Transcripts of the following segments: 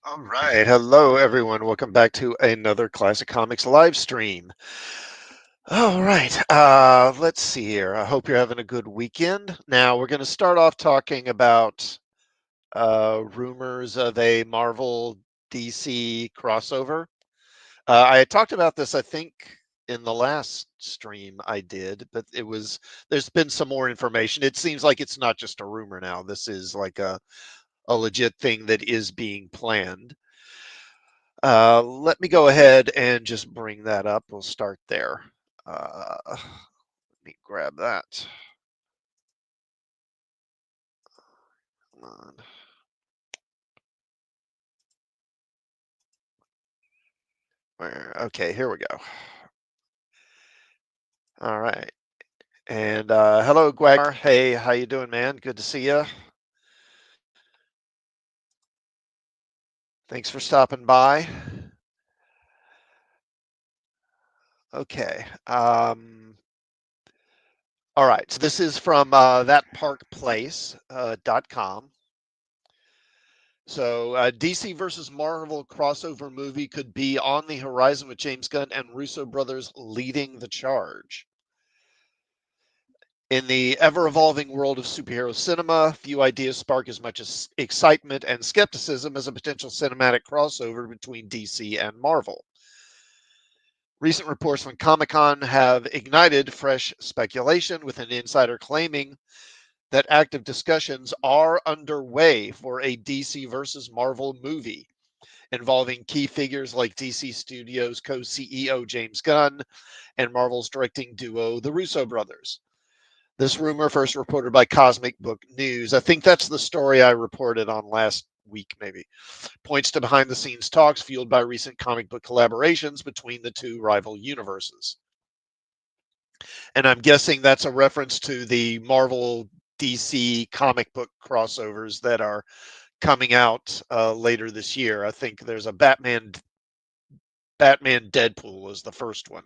All right. Hello, everyone. Welcome back to another Classic Comics live stream. All right. Let's see here. I hope you're having a good weekend. Now, we're going to start off talking about rumors of a Marvel DC crossover. I had talked about this, I think, in the last stream I did, but there's been some more information. It seems like it's not just a rumor now. This is like a legit thing that is being planned. Let me go ahead and just bring that up. We'll start there. Let me grab that. Come on. Okay, here we go. All right. And hello, Gwagmar. Hey, how you doing, man? Good to see you. Thanks for stopping by. Okay. All right. So this is from thatparkplace.com. So, DC versus Marvel crossover movie could be on the horizon with James Gunn and Russo brothers leading the charge. In the ever evolving world of superhero cinema, few ideas spark as much as excitement and skepticism as a potential cinematic crossover between DC and Marvel. Recent reports from Comic Con have ignited fresh speculation, with an insider claiming that active discussions are underway for a DC versus Marvel movie involving key figures like DC Studios co CEO James Gunn and Marvel's directing duo, the Russo brothers. This rumor, first reported by Cosmic Book News, I think that's the story I reported on last week, maybe, points to behind the scenes talks fueled by recent comic book collaborations between the two rival universes. And I'm guessing that's a reference to the Marvel DC comic book crossovers that are coming out later this year. I think there's a Batman Deadpool is the first one,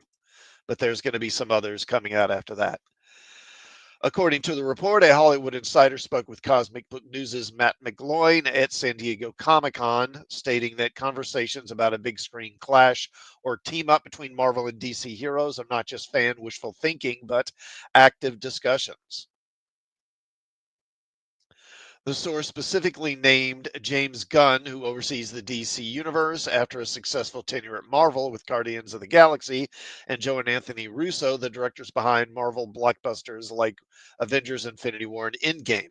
but there's going to be some others coming out after that. According to the report, a Hollywood insider spoke with Cosmic Book News' Matt McGloin at San Diego Comic-Con, stating that conversations about a big screen clash or team up between Marvel and DC heroes are not just fan wishful thinking, but active discussions. The source specifically named James Gunn, who oversees the DC universe after a successful tenure at Marvel with Guardians of the Galaxy, and Joe and Anthony Russo, the directors behind Marvel blockbusters like Avengers Infinity War and Endgame.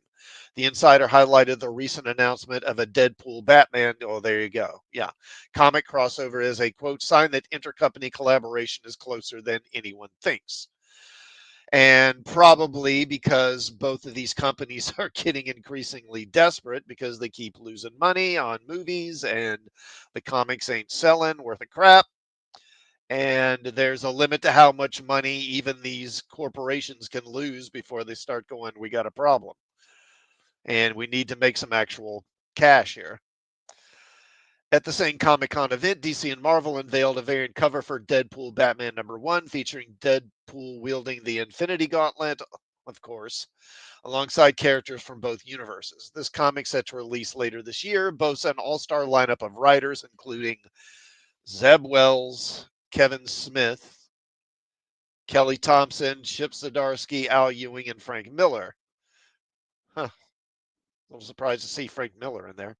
The insider highlighted the recent announcement of a Deadpool Batman. Oh, there you go. Yeah. Comic crossover is a quote sign that intercompany collaboration is closer than anyone thinks. And probably because both of these companies are getting increasingly desperate because they keep losing money on movies and the comics ain't selling worth a crap. And there's a limit to how much money even these corporations can lose before they start going, we got a problem. And we need to make some actual cash here. At the same Comic Con event, DC and Marvel unveiled a variant cover for Deadpool Batman #1, featuring Deadpool wielding the Infinity Gauntlet, of course, alongside characters from both universes. This comic, set to release later this year, boasts an all-star lineup of writers, including Zeb Wells, Kevin Smith, Kelly Thompson, Chip Zdarsky, Al Ewing, and Frank Miller. Huh. I was surprised to see Frank Miller in there.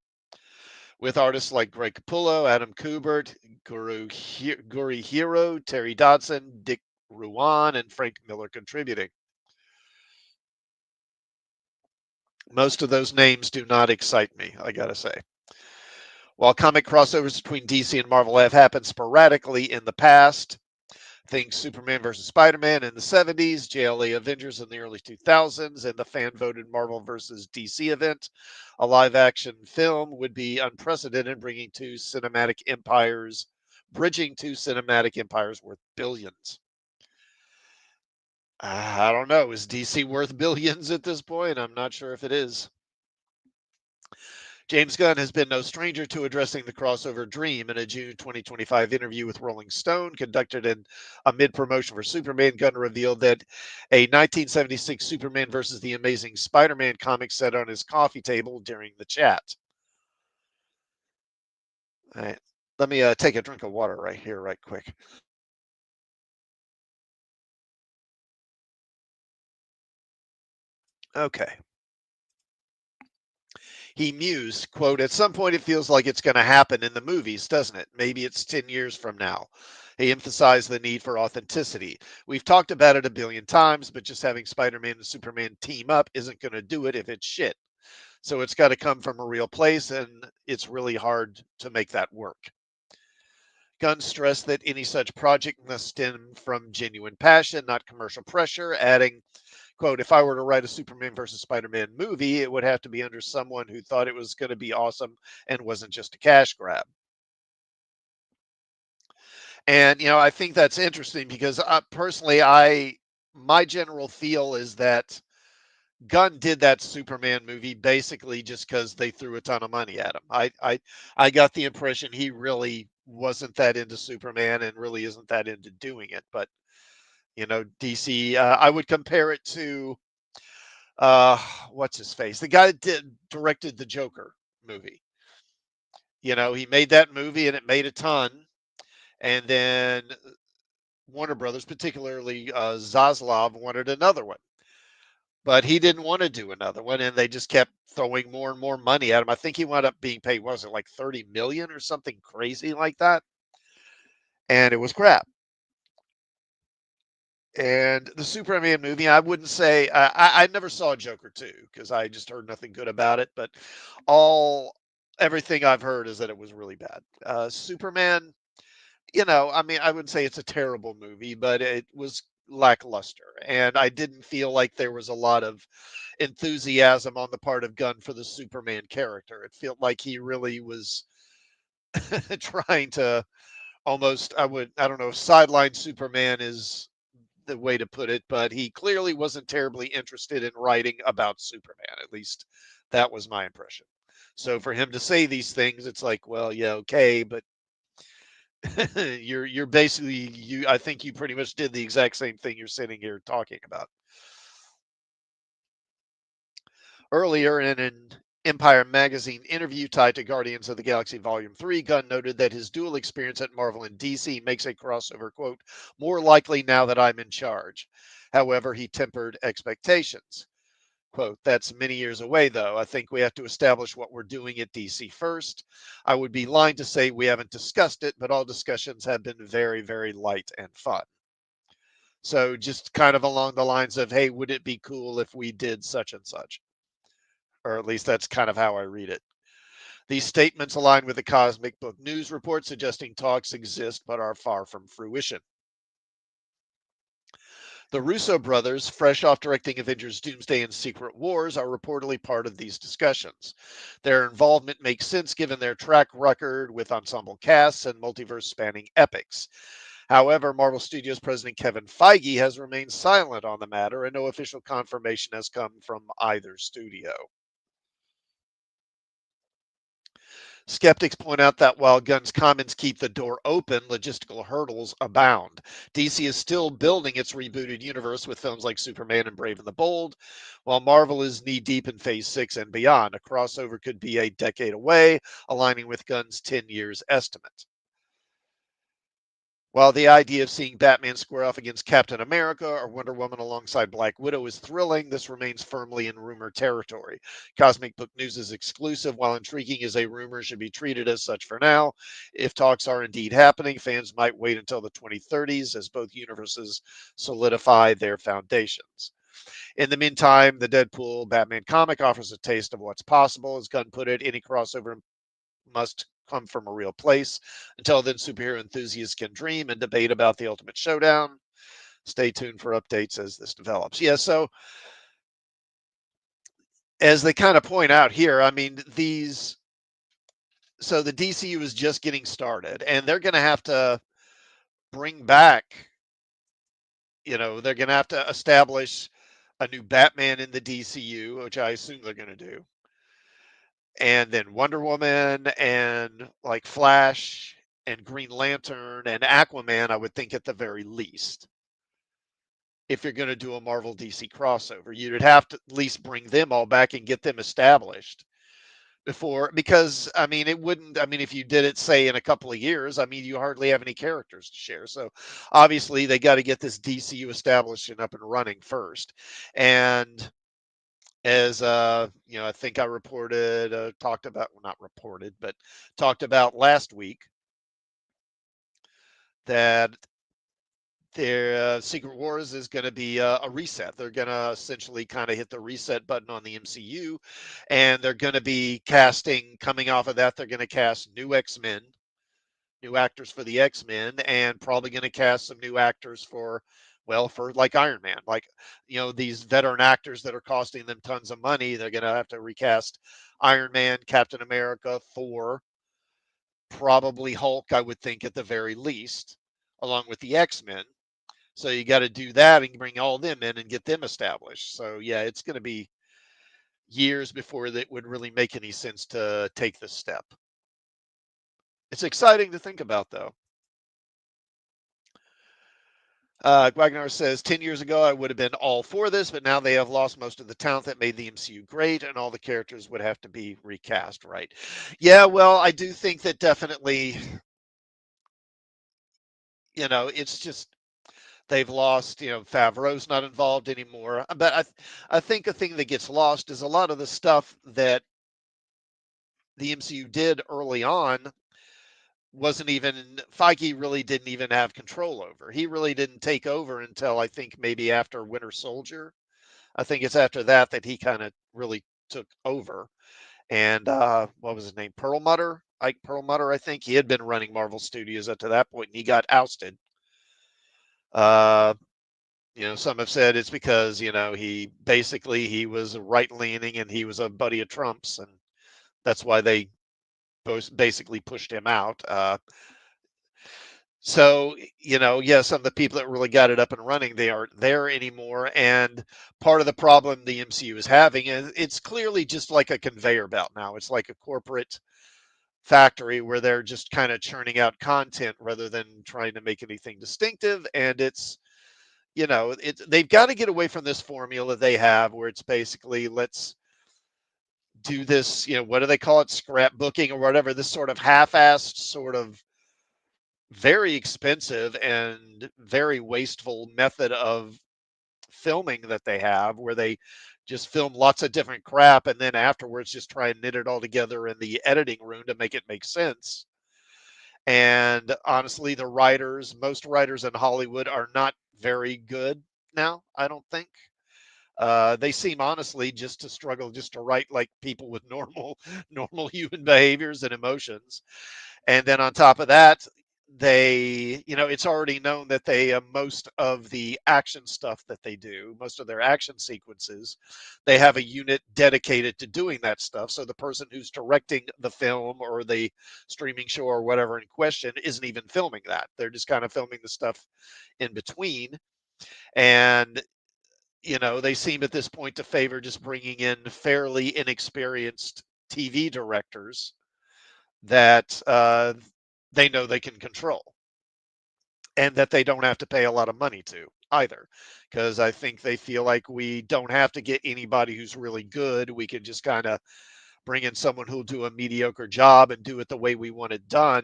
With artists like Greg Capullo, Adam Kubert, Guri Hero, Terry Dodson, Dick Ruan, and Frank Miller contributing. Most of those names do not excite me, I gotta say. While comic crossovers between DC and Marvel have happened sporadically in the past, think Superman versus Spider-Man in the 70s, JLA Avengers in the early 2000s, and the fan-voted Marvel versus DC event, a live-action film would be unprecedented, bridging two cinematic empires worth billions. I don't know. Is DC worth billions at this point? I'm not sure if it is. James Gunn has been no stranger to addressing the crossover dream. In a June 2025 interview with Rolling Stone conducted in a mid-promotion for Superman, Gunn revealed that a 1976 Superman versus the Amazing Spider-Man comic sat on his coffee table during the chat. All right. Let me take a drink of water right here, right quick. Okay. He mused, quote, "At some point it feels like it's going to happen in the movies, doesn't it? Maybe it's 10 years from now." He emphasized the need for authenticity. "We've talked about it a billion times, but just having Spider-Man and Superman team up isn't going to do it if it's shit. So it's got to come from a real place, and it's really hard to make that work." Gunn stressed that any such project must stem from genuine passion, not commercial pressure, adding, quote, "If I were to write a Superman versus Spider-Man movie, it would have to be under someone who thought it was going to be awesome and wasn't just a cash grab." And I think that's interesting because personally, my general feel is that Gunn did that Superman movie basically just because they threw a ton of money at him. I got the impression he really wasn't that into Superman and really isn't that into doing it. But DC, I would compare it to uh what's his face, the guy that directed the Joker movie. He made that movie and it made a ton, and then Warner Brothers, particularly Zaslav, wanted another one, but he didn't want to do another one, and they just kept throwing more and more money at him. I think he wound up being paid, what was it, like 30 million or something crazy like that, and it was crap. And the Superman movie, I wouldn't say I never saw Joker 2 because I just heard nothing good about it. But all everything I've heard is that it was really bad. Superman, I mean, I wouldn't say it's a terrible movie, but it was lackluster, and I didn't feel like there was a lot of enthusiasm on the part of Gunn for the Superman character. It felt like he really was trying to almost, I don't know if sideline Superman is the way to put it, but he clearly wasn't terribly interested in writing about Superman. At least that was my impression. So for him to say these things, it's like, well, yeah, okay, but you're basically I think you pretty much did the exact same thing you're sitting here talking about. Earlier in an Empire magazine interview tied to Guardians of the Galaxy Volume 3, Gunn noted that his dual experience at Marvel and DC makes a crossover, quote, "more likely now that I'm in charge." However, he tempered expectations. Quote, "That's many years away, though. I think we have to establish what we're doing at DC first. I would be lying to say we haven't discussed it, but all discussions have been very, very light and fun." So just kind of along the lines of, hey, would it be cool if we did such and such? Or at least that's kind of how I read it. These statements align with the Cosmic Book News report suggesting talks exist but are far from fruition. The Russo brothers, fresh off directing Avengers Doomsday and Secret Wars, are reportedly part of these discussions. Their involvement makes sense given their track record with ensemble casts and multiverse spanning epics. However, Marvel Studios president Kevin Feige has remained silent on the matter, and no official confirmation has come from either studio. Skeptics point out that while Gunn's comments keep the door open, logistical hurdles abound. DC is still building its rebooted universe with films like Superman and Brave and the Bold, while Marvel is knee deep in Phase 6 and beyond. A crossover could be a decade away, aligning with Gunn's 10 years estimate. While the idea of seeing Batman square off against Captain America or Wonder Woman alongside Black Widow is thrilling, this remains firmly in rumor territory. Cosmic Book News is exclusive, while intriguing as a rumor should be treated as such for now. If talks are indeed happening, fans might wait until the 2030s as both universes solidify their foundations. In the meantime, the Deadpool Batman comic offers a taste of what's possible. As Gunn put it, any crossover must come from a real place. Until then, superhero enthusiasts can dream and debate about the ultimate showdown. Stay tuned for updates as this develops. Yeah, so as they kind of point out here, I mean, so the DCU is just getting started, and they're going to have to bring back, they're going to have to establish a new Batman in the DCU, which I assume they're going to do, and then Wonder Woman and like Flash and Green Lantern and Aquaman, I would think at the very least. If you're going to do a Marvel DC crossover, you'd have to at least bring them all back and get them established before, because I mean it wouldn't, I mean if you did it say in a couple of years, I mean you hardly have any characters to share. So obviously they got to get this DCU established and up and running first. And as I think I reported, talked about, well, not reported, but talked about last week, that their Secret Wars is going to be a reset. They're going to essentially kind of hit the reset button on the MCU, and they're going to be casting, coming off of that, they're going to cast new X-Men, new actors for the X-Men, and probably going to cast some new actors for, well, for like Iron Man, like, these veteran actors that are costing them tons of money. They're going to have to recast Iron Man, Captain America, Thor, probably Hulk, I would think at the very least, along with the X-Men. So you got to do that and bring all them in and get them established. So yeah, it's going to be years before that would really make any sense to take this step. It's exciting to think about, though. Wagner says 10 years ago I would have been all for this, but now they have lost most of the talent that made the MCU great, and all the characters would have to be recast, right? Yeah, well, I do think that definitely, it's just they've lost. Favreau's not involved anymore. But I think the thing that gets lost is a lot of the stuff that the MCU did early on wasn't even, Feige really didn't even have control over. He really didn't take over until I think maybe after Winter Soldier. I think it's after that that he kind of really took over. And what was his name? Perlmutter? Ike Perlmutter, I think. He had been running Marvel Studios up to that point, and he got ousted. Uh, some have said it's because, he was right leaning and he was a buddy of Trump's, and that's why they both basically pushed him out. So, yeah, some of the people that really got it up and running, they aren't there anymore. And part of the problem the MCU is having is it's clearly just like a conveyor belt now. It's like a corporate factory where they're just kind of churning out content rather than trying to make anything distinctive. And they've got to get away from this formula they have where it's basically, let's do this, what do they call it? Scrapbooking or whatever, this sort of half-assed, sort of very expensive and very wasteful method of filming that they have, where they just film lots of different crap and then afterwards just try and knit it all together in the editing room to make it make sense. And honestly, most writers in Hollywood are not very good now, I don't think. They seem honestly just to struggle just to write like people with normal normal human behaviors and emotions. And then on top of that, it's already known that most of the action stuff that they do, most of their action sequences, they have a unit dedicated to doing that stuff. So the person who's directing the film or the streaming show or whatever in question isn't even filming that. They're just kind of filming the stuff in between. And they seem at this point to favor just bringing in fairly inexperienced TV directors that they know they can control and that they don't have to pay a lot of money to either. Because I think they feel like we don't have to get anybody who's really good. We can just kind of bring in someone who'll do a mediocre job and do it the way we want it done.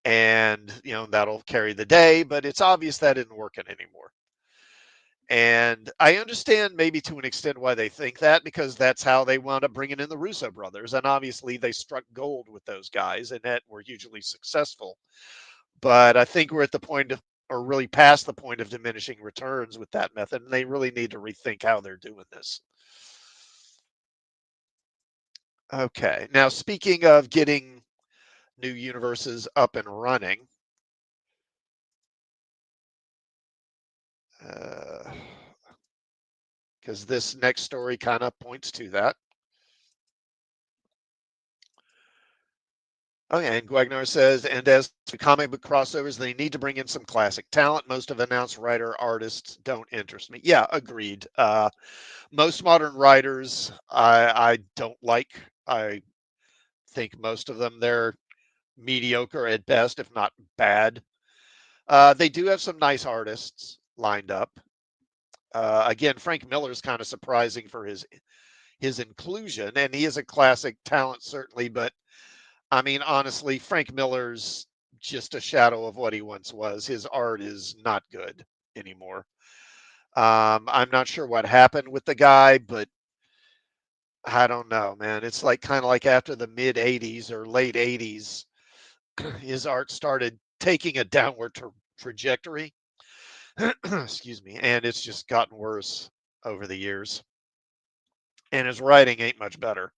And, that'll carry the day. But it's obvious that isn't working anymore. And I understand maybe to an extent why they think that, because that's how they wound up bringing in the Russo brothers. And obviously they struck gold with those guys and that were hugely successful. But I think we're at the point of, or really past the point of diminishing returns with that method. And they really need to rethink how they're doing this. Okay. Now, speaking of getting new universes up and running, because this next story kind of points to that. Okay, and Guagnar says, and as to comic book crossovers, they need to bring in some classic talent. Most of announced writer artists don't interest me. Yeah, agreed. Most modern writers, I don't like. I think most of them, they're mediocre at best, if not bad. They do have some nice artists lined up. Again, Frank Miller's kind of surprising for his his inclusion. And he is a classic talent, certainly, but I mean, honestly, Frank Miller's just a shadow of what he once was. His art is not good anymore. I'm not sure what happened with the guy, but I don't know, man. It's like kind of like after the mid 80s or late 80s, his art started taking a downward trajectory. Excuse me. And it's just gotten worse over the years. And his writing ain't much better.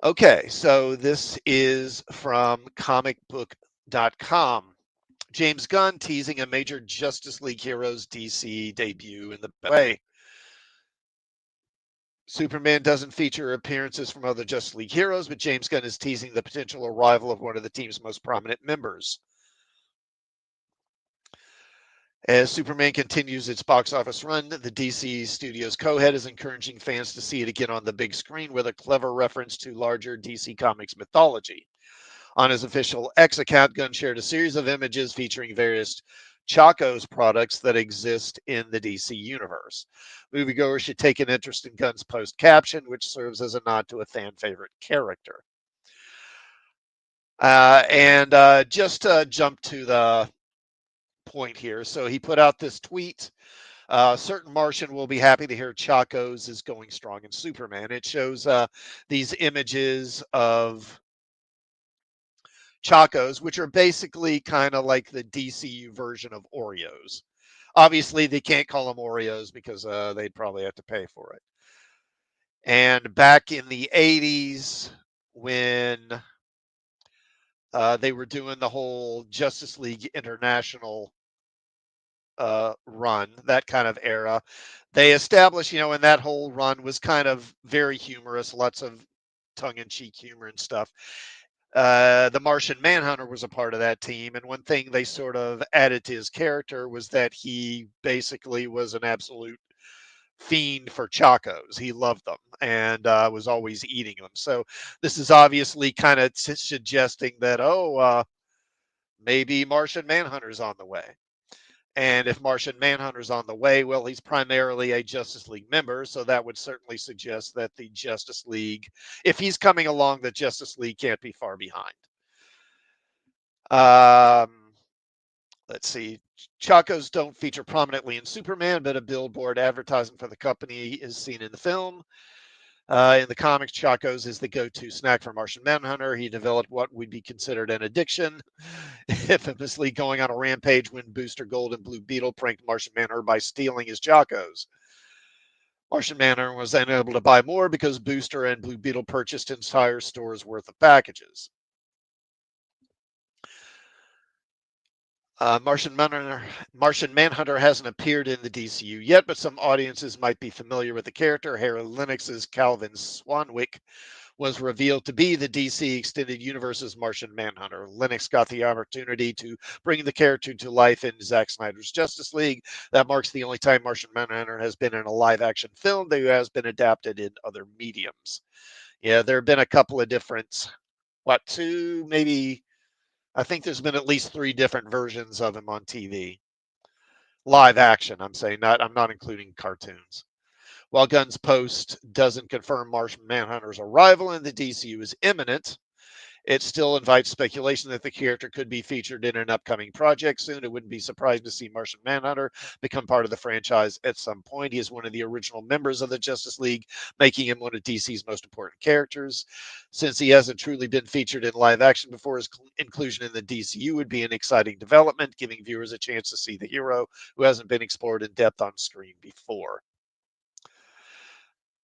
Okay, so this is from comicbook.com. James Gunn teasing a major Justice League Heroes DC debut in the way. Superman doesn't feature appearances from other Justice League heroes, but James Gunn is teasing the potential arrival of one of the team's most prominent members. As Superman continues its box office run, the DC Studios co-head is encouraging fans to see it again on the big screen with a clever reference to larger DC Comics mythology. On his official X account, Gunn shared a series of images featuring various Chaco's products that exist in the DC universe. Moviegoers should take an interest in Gunn's post caption, which serves as a nod to a fan favorite character. Just to jump to the point here, so he put out this tweet. Certain Martian will be happy to hear Chaco's is going strong in Superman. It shows these images of Chacos, which are basically kind of like the DCU version of Oreos. Obviously, they can't call them Oreos because they'd probably have to pay for it. And back in the 80s, when they were doing the whole Justice League International run, that kind of era, they established, and that whole run was kind of very humorous, lots of tongue in cheek humor and stuff. The Martian Manhunter was a part of that team, and one thing they sort of added to his character was that he basically was an absolute fiend for Chacos. He loved them and was always eating them. So this is obviously kind of suggesting that, maybe Martian Manhunter's on the way. And if Martian Manhunter's on the way, well, he's primarily a Justice League member, so that would certainly suggest that the Justice League, if he's coming along, the Justice League can't be far behind. Let's see. Chacos don't feature prominently in Superman, but a billboard advertising for the company is seen in the film. In the comics, Chacos is the go-to snack for Martian Manhunter. He developed what would be considered an addiction, infamously going on a rampage when Booster Gold and Blue Beetle pranked Martian Manhunter by stealing his Chacos. Martian Manhunter was then able to buy more because Booster and Blue Beetle purchased entire stores worth of packages. Martian Manhunter hasn't appeared in the DCU yet, but some audiences might be familiar with the character. Harry Lennox's Calvin Swanwick was revealed to be the DC Extended Universe's Martian Manhunter. Lennox got the opportunity to bring the character to life in Zack Snyder's Justice League. That marks the only time Martian Manhunter has been in a live-action film that has been adapted in other mediums. Yeah, there have been a couple of different, two, maybe, I think there's been at least 3 different versions of him on TV. Live action, I'm saying, I'm not including cartoons. While Gunn's post doesn't confirm Martian Manhunter's arrival in the DCU is imminent, it still invites speculation that the character could be featured in an upcoming project soon. It wouldn't be surprising to see Martian Manhunter become part of the franchise at some point. He is one of the original members of the Justice League, making him one of DC's most important characters. Since he hasn't truly been featured in live action before, his inclusion in the DCU would be an exciting development, giving viewers a chance to see the hero who hasn't been explored in depth on screen before.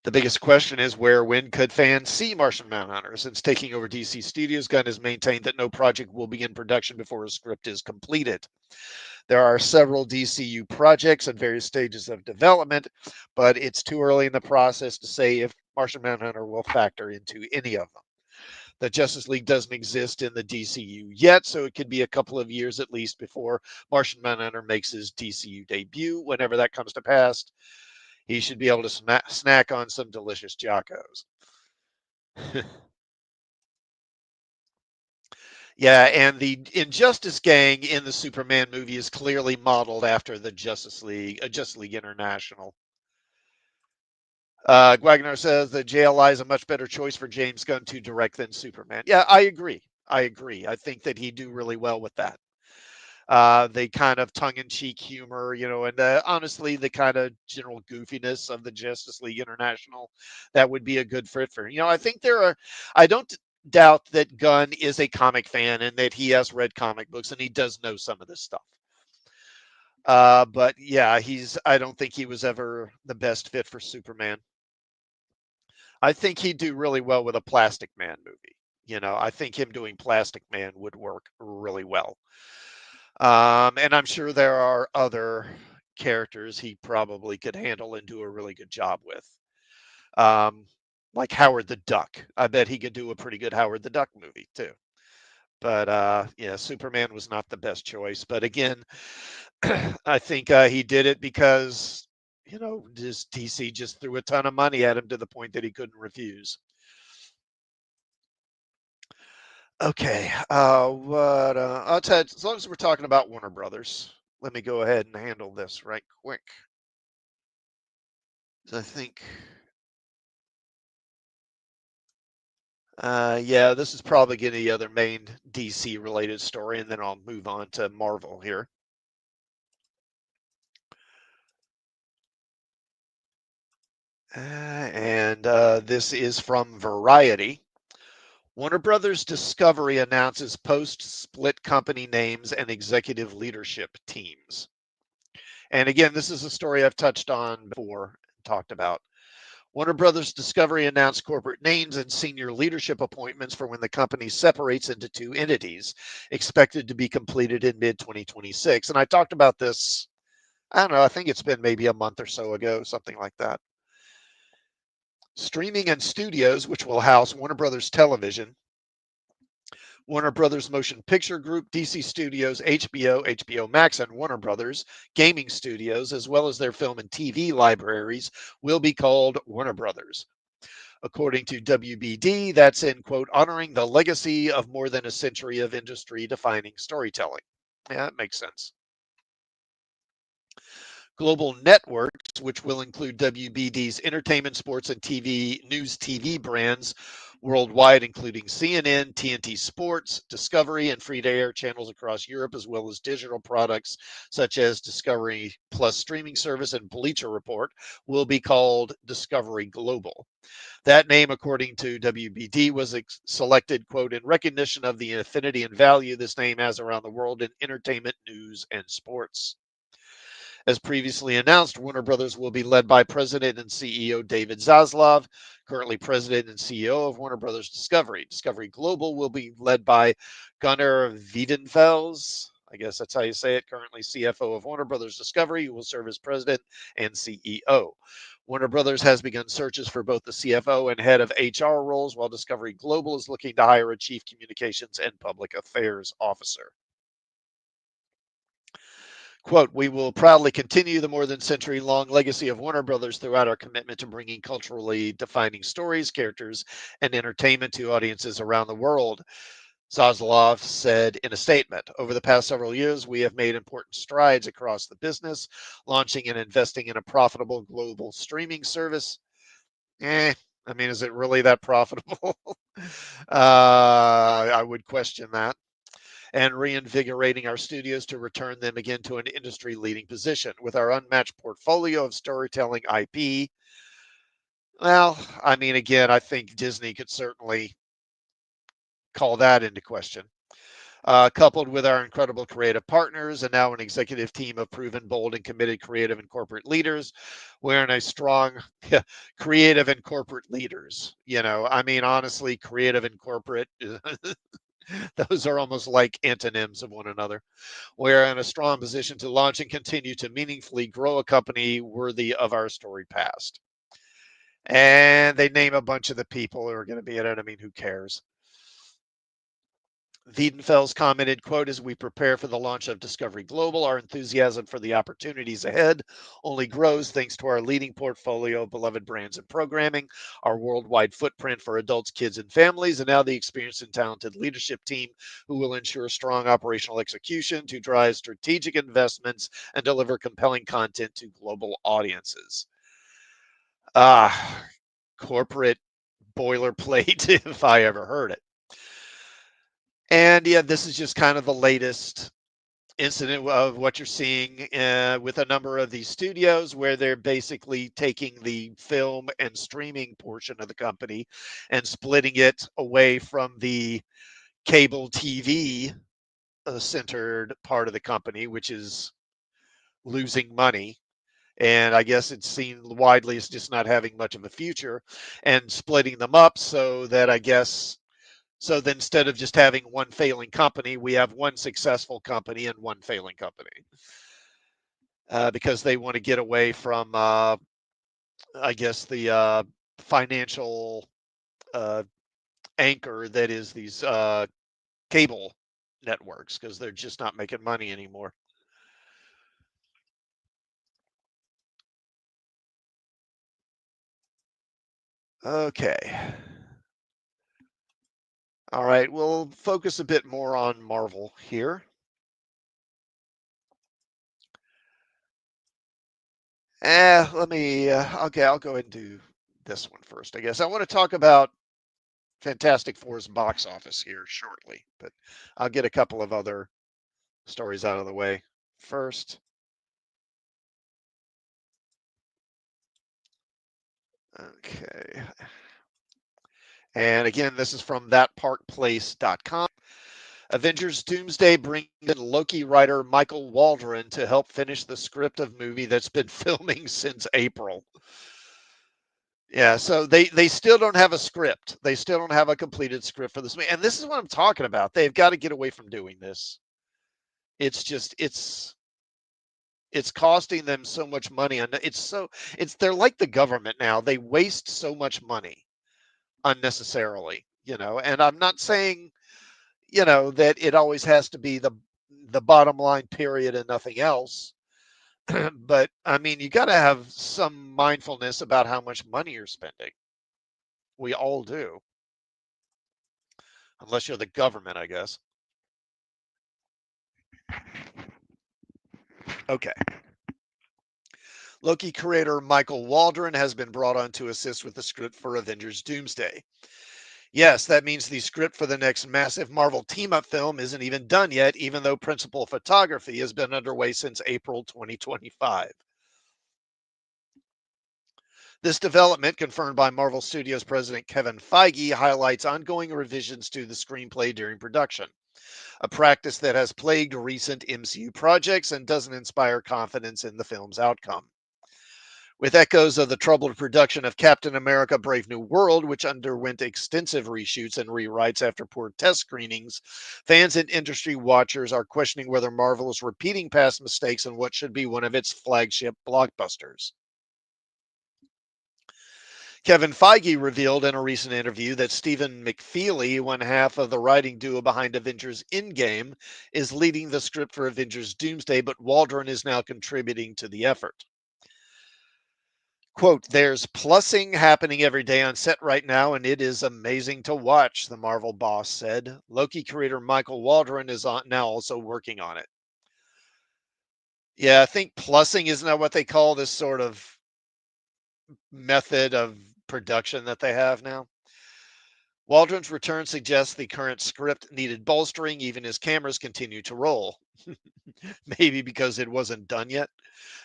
The biggest question is when could fans see Martian Manhunter? Since taking over DC Studios, Gunn has maintained that no project will begin production before a script is completed. There are several DCU projects at various stages of development, but it's too early in the process to say if Martian Manhunter will factor into any of them. The Justice League doesn't exist in the DCU yet, so it could be a couple of years at least before Martian Manhunter makes his DCU debut. Whenever that comes to pass, he should be able to snack on some delicious Jocos. Yeah, and the Injustice gang in the Superman movie is clearly modeled after the Justice League International. Wagner says that JLI is a much better choice for James Gunn to direct than Superman. Yeah, I agree. I agree. I think that he'd do really well with that. The kind of tongue-in-cheek humor, and honestly, the kind of general goofiness of the Justice League International, that would be a good fit for. I think I don't doubt that Gunn is a comic fan and that he has read comic books and he does know some of this stuff. But yeah, I don't think he was ever the best fit for Superman. I think he'd do really well with a Plastic Man movie. I think him doing Plastic Man would work really well. And I'm sure there are other characters he probably could handle and do a really good job with. Um, like Howard the Duck. I bet he could do a pretty good Howard the Duck movie too. But yeah, Superman was not the best choice. But again, I think he did it because just DC just threw a ton of money at him to the point that he couldn't refuse. Okay, what? I'll tell you, as long as we're talking about Warner Brothers, let me go ahead and handle this right quick. I think, yeah, this is probably going to be the other main DC related story, and then I'll move on to Marvel here. And this is from Variety. Warner Brothers Discovery announces post-split company names and executive leadership teams. And again, this is a story I've touched on before, talked about. Warner Brothers Discovery announced corporate names and senior leadership appointments for when the company separates into two entities, expected to be completed in mid-2026. And I talked about this, I don't know, I think it's been maybe a month or so ago, something like that. Streaming and studios, which will house Warner Brothers Television, Warner Brothers Motion Picture Group, DC Studios, HBO, HBO Max, and Warner Brothers Gaming Studios, as well as their film and TV libraries, will be called Warner Brothers. According to WBD, that's in, quote, honoring the legacy of more than a century of industry defining storytelling. Yeah, that makes sense. Global networks, which will include WBD's entertainment, sports, and news TV brands worldwide, including CNN, TNT Sports, Discovery, and free-to-air channels across Europe, as well as digital products such as Discovery Plus streaming service and Bleacher Report, will be called Discovery Global. That name, according to WBD, was selected, quote, in recognition of the affinity and value this name has around the world in entertainment, news, and sports. As previously announced, Warner Brothers will be led by President and CEO David Zaslav, currently President and CEO of Warner Brothers Discovery. Discovery Global will be led by Gunnar Wiedenfels. I guess that's how you say it, currently CFO of Warner Brothers Discovery, who will serve as president and CEO. Warner Brothers has begun searches for both the CFO and head of HR roles, while Discovery Global is looking to hire a chief communications and public affairs officer. Quote, we will proudly continue the more than century long legacy of Warner Brothers throughout our commitment to bringing culturally defining stories, characters, and entertainment to audiences around the world, Zaslav said in a statement. Over the past several years, we have made important strides across the business, launching and investing in a profitable global streaming service. I mean, is it really that profitable? I would question that. And reinvigorating our studios to return them again to an industry leading position. With our unmatched portfolio of storytelling IP, well, I mean, again, I think Disney could certainly call that into question. Coupled with our incredible creative partners and now an executive team of proven, bold, and committed creative and corporate leaders, we're in a strong creative and corporate leaders. I mean, honestly, creative and corporate, those are almost like antonyms of one another. We're in a strong position to launch and continue to meaningfully grow a company worthy of our storied past. And they name a bunch of the people who are going to be in it. I mean, who cares? Wiedenfels commented, quote, as we prepare for the launch of Discovery Global, our enthusiasm for the opportunities ahead only grows thanks to our leading portfolio of beloved brands and programming, our worldwide footprint for adults, kids, and families, and now the experienced and talented leadership team who will ensure strong operational execution to drive strategic investments and deliver compelling content to global audiences. Ah, corporate boilerplate if I ever heard it. And yeah, this is just kind of the latest incident of what you're seeing with a number of these studios where they're basically taking the film and streaming portion of the company and splitting it away from the cable TV centered part of the company, which is losing money. And I guess it's seen widely as just not having much of a future, and splitting them up so that I guess so then instead of just having one failing company, we have one successful company and one failing company because they want to get away from, I guess, the financial uh, anchor that is these cable networks because they're just not making money anymore. Okay. All right. We'll focus a bit more on Marvel here. Let me. Okay, I'll go ahead and do this one first. I guess I want to talk about Fantastic Four's box office here shortly, but I'll get a couple of other stories out of the way first. Okay. And again, this is from thatparkplace.com. Avengers Doomsday brings in Loki writer Michael Waldron to help finish the script of movie that's been filming since April. Yeah, so they still don't have a script. They still don't have a completed script for this movie. And this is what I'm talking about. They've got to get away from doing this. It's just it's costing them so much money and it's they're like the government now. They waste so much money unnecessarily, And I'm not saying, that it always has to be the bottom line period and nothing else. But I mean, you got to have some mindfulness about how much money you're spending. We all do, unless you're the government, I guess. Okay. Loki creator Michael Waldron has been brought on to assist with the script for Avengers Doomsday. Yes, that means the script for the next massive Marvel team up film isn't even done yet, even though principal photography has been underway since April 2025. This development, confirmed by Marvel Studios president Kevin Feige, highlights ongoing revisions to the screenplay during production, a practice that has plagued recent MCU projects and doesn't inspire confidence in the film's outcome. With echoes of the troubled production of Captain America Brave New World, which underwent extensive reshoots and rewrites after poor test screenings, fans and industry watchers are questioning whether Marvel is repeating past mistakes in what should be one of its flagship blockbusters. Kevin Feige revealed in a recent interview that Stephen McFeely, one half of the writing duo behind Avengers Endgame, is leading the script for Avengers Doomsday, but Waldron is now contributing to the effort. Quote, there's plussing happening every day on set right now, and it is amazing to watch, the Marvel boss said. Loki creator Michael Waldron is now also working on it. Yeah, I think plussing isn't that what they call this sort of method of production that they have now? Waldron's return suggests the current script needed bolstering even as cameras continue to roll. Maybe because it wasn't done yet.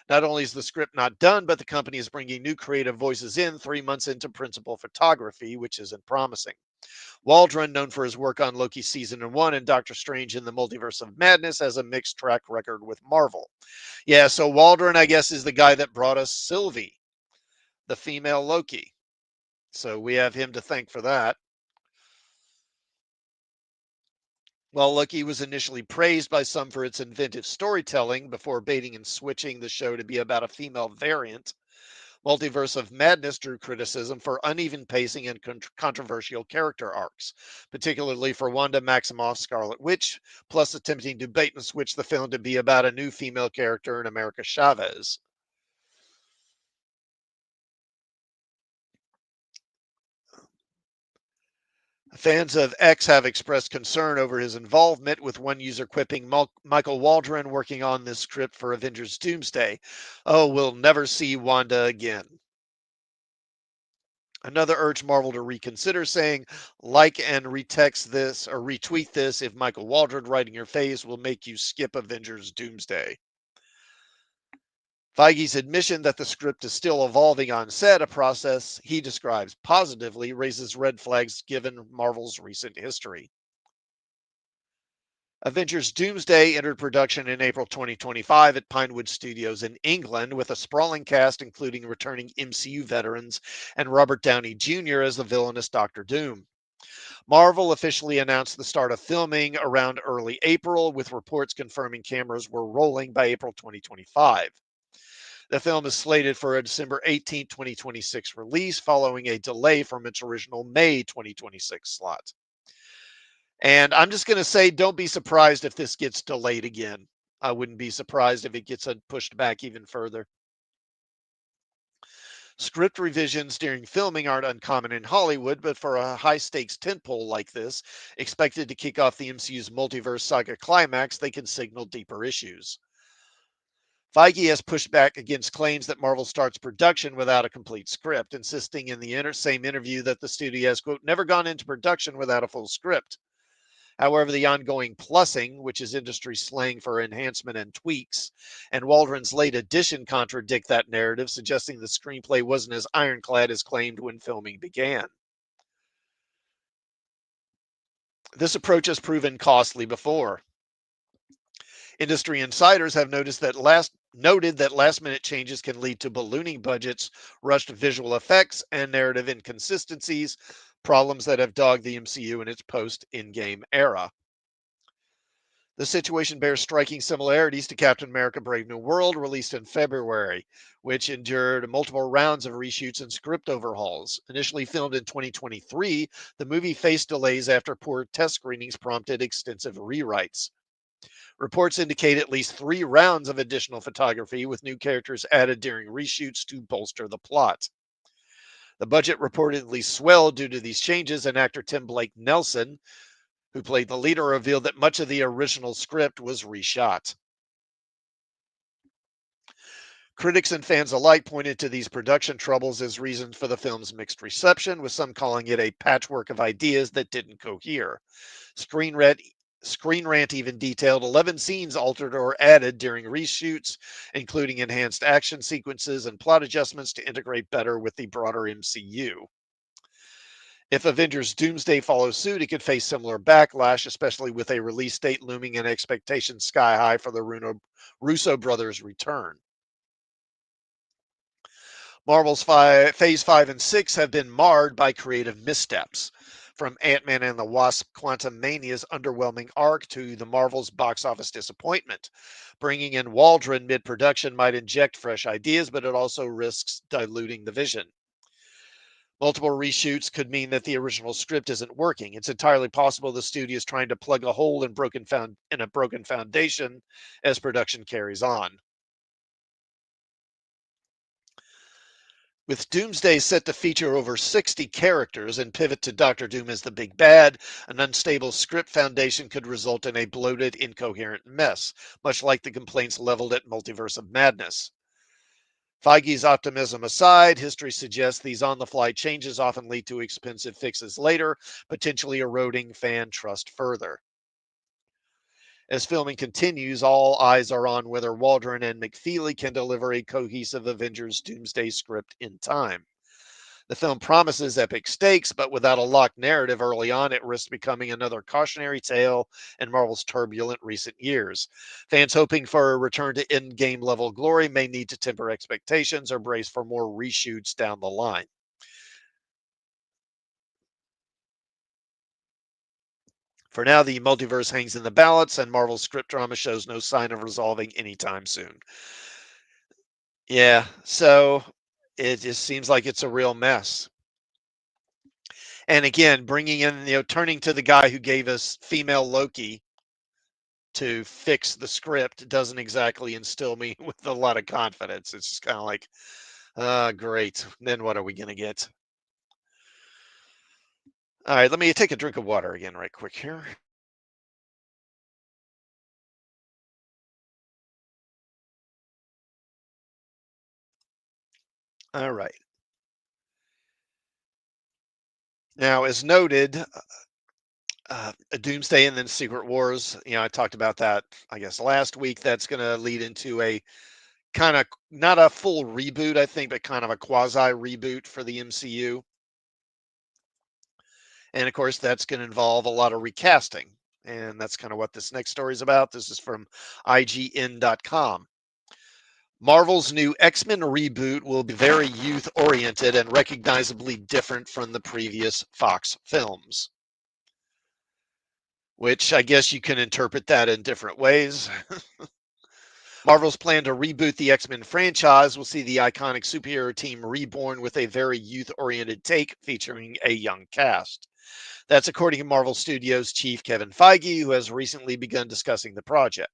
Not only is the script not done, but the company is bringing new creative voices in 3 months into principal photography, which isn't promising. Waldron, known for his work on Loki Season 1 and Doctor Strange in the Multiverse of Madness, has a mixed track record with Marvel. Yeah, so Waldron, I guess, is the guy that brought us Sylvie, the female Loki. So we have him to thank for that. While Loki was initially praised by some for its inventive storytelling before baiting and switching the show to be about a female variant, Multiverse of Madness drew criticism for uneven pacing and controversial character arcs, particularly for Wanda Maximoff's Scarlet Witch, plus attempting to bait and switch the film to be about a new female character in America Chavez. Fans of X have expressed concern over his involvement, with one user quipping Michael Waldron working on this script for Avengers Doomsday. Oh, we'll never see Wanda again. Another urged Marvel to reconsider, saying, like and retext this or retweet this if Michael Waldron writing your face will make you skip Avengers Doomsday. Feige's admission that the script is still evolving on set, a process he describes positively, raises red flags given Marvel's recent history. Avengers Doomsday entered production in April 2025 at Pinewood Studios in England with a sprawling cast including returning MCU veterans and Robert Downey Jr. as the villainous Doctor Doom. Marvel officially announced the start of filming around early April, with reports confirming cameras were rolling by April 2025. The film is slated for a December 18, 2026 release, following a delay from its original May 2026 slot. And I'm just going to say, don't be surprised if this gets delayed again. I wouldn't be surprised if it gets pushed back even further. Script revisions during filming aren't uncommon in Hollywood, but for a high stakes tentpole like this, expected to kick off the MCU's multiverse saga climax, they can signal deeper issues. Feige has pushed back against claims that Marvel starts production without a complete script, insisting in the same interview that the studio has, quote, never gone into production without a full script. However, the ongoing plussing, which is industry slang for enhancement and tweaks, and Waldron's late addition contradict that narrative, suggesting the screenplay wasn't as ironclad as claimed when filming began. This approach has proven costly before. Industry insiders have noted that last minute changes can lead to ballooning budgets, rushed visual effects, and narrative inconsistencies, problems that have dogged the MCU in its post in-game era. The situation bears striking similarities to Captain America Brave New World, released in February, which endured multiple rounds of reshoots and script overhauls. Initially filmed in 2023, the movie faced delays after poor test screenings prompted extensive rewrites. Reports indicate at least 3 rounds of additional photography, with new characters added during reshoots to bolster the plot. The budget reportedly swelled due to these changes, and actor Tim Blake Nelson, who played the leader, revealed that much of the original script was reshot. Critics and fans alike pointed to these production troubles as reasons for the film's mixed reception, with some calling it a patchwork of ideas that didn't cohere. Screen Rant, Screen Rant even detailed 11 scenes altered or added during reshoots, including enhanced action sequences and plot adjustments to integrate better with the broader MCU. If Avengers Doomsday follows suit, it could face similar backlash, especially with a release date looming and expectations sky high for the Russo brothers' return. Marvel's Phase 5 and 6 have been marred by creative missteps. From Ant-Man and the Wasp Quantumania's underwhelming arc to the Marvel's box office disappointment. Bringing in Waldron mid-production might inject fresh ideas, but it also risks diluting the vision. Multiple reshoots could mean that the original script isn't working. It's entirely possible the studio is trying to plug a hole in a broken foundation as production carries on. With Doomsday set to feature over 60 characters and pivot to Doctor Doom as the big bad, an unstable script foundation could result in a bloated, incoherent mess, much like the complaints leveled at Multiverse of Madness. Feige's optimism aside, history suggests these on the fly changes often lead to expensive fixes later, potentially eroding fan trust further. As filming continues, all eyes are on whether Waldron and McFeely can deliver a cohesive Avengers Doomsday script in time. The film promises epic stakes, but without a locked narrative early on, it risks becoming another cautionary tale in Marvel's turbulent recent years. Fans hoping for a return to in-game level glory may need to temper expectations or brace for more reshoots down the line. For now, the multiverse hangs in the balance, and Marvel's script drama shows no sign of resolving anytime soon. Yeah, so it just seems like it's a real mess. And again, bringing in, turning to the guy who gave us female Loki to fix the script doesn't exactly instill me with a lot of confidence. It's just kind of like, great. Then what are we going to get? All right, let me take a drink of water again, right quick here. All right. Now, as noted, Doomsday and then Secret Wars, I talked about that, I guess, last week. That's going to lead into a kind of not a full reboot, I think, but kind of a quasi reboot for the MCU. And of course, that's going to involve a lot of recasting. And that's kind of what this next story is about. This is from IGN.com. Marvel's new X-Men reboot will be very youth-oriented and recognizably different from the previous Fox films, which I guess you can interpret that in different ways. Marvel's plan to reboot the X-Men franchise will see the iconic superhero team reborn with a very youth-oriented take featuring a young cast. That's according to Marvel Studios chief Kevin Feige, who has recently begun discussing the project.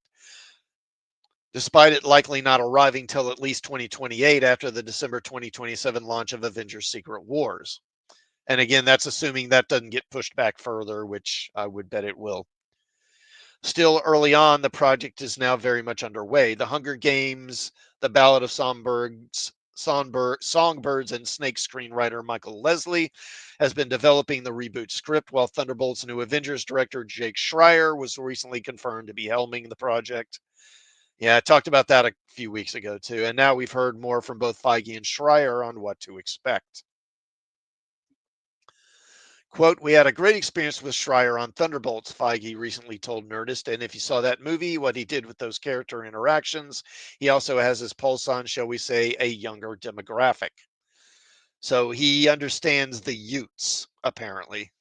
Despite it likely not arriving till at least 2028 after the December 2027 launch of Avengers Secret Wars. And again, that's assuming that doesn't get pushed back further, which I would bet it will. Still early on, the project is now very much underway. The Hunger Games, The Ballad of Songbirds and Snake screenwriter Michael Leslie has been developing the reboot script, while Thunderbolt's new Avengers director Jake Schreier was recently confirmed to be helming the project. Yeah, I talked about that a few weeks ago too, and now we've heard more from both Feige and Schreier on what to expect. Quote, "We had a great experience with Schreier on Thunderbolts," Feige recently told Nerdist. "And if you saw that movie, what he did with those character interactions, he also has his pulse on, shall we say, a younger demographic. So he understands the Utes, apparently.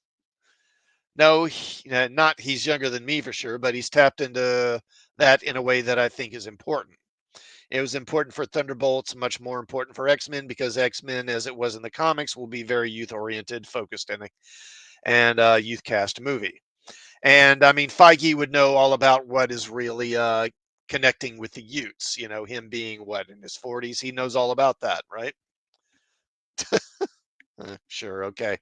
No, not he's younger than me for sure, but he's tapped into that in a way that I think is important. It was important for Thunderbolts, much more important for X-Men, because X-Men, as it was in the comics, will be very youth-oriented, focused, and youth cast movie. And I mean, Feige would know all about what is really connecting with the Utes. Him being what in his 40s, he knows all about that, right? Sure, okay.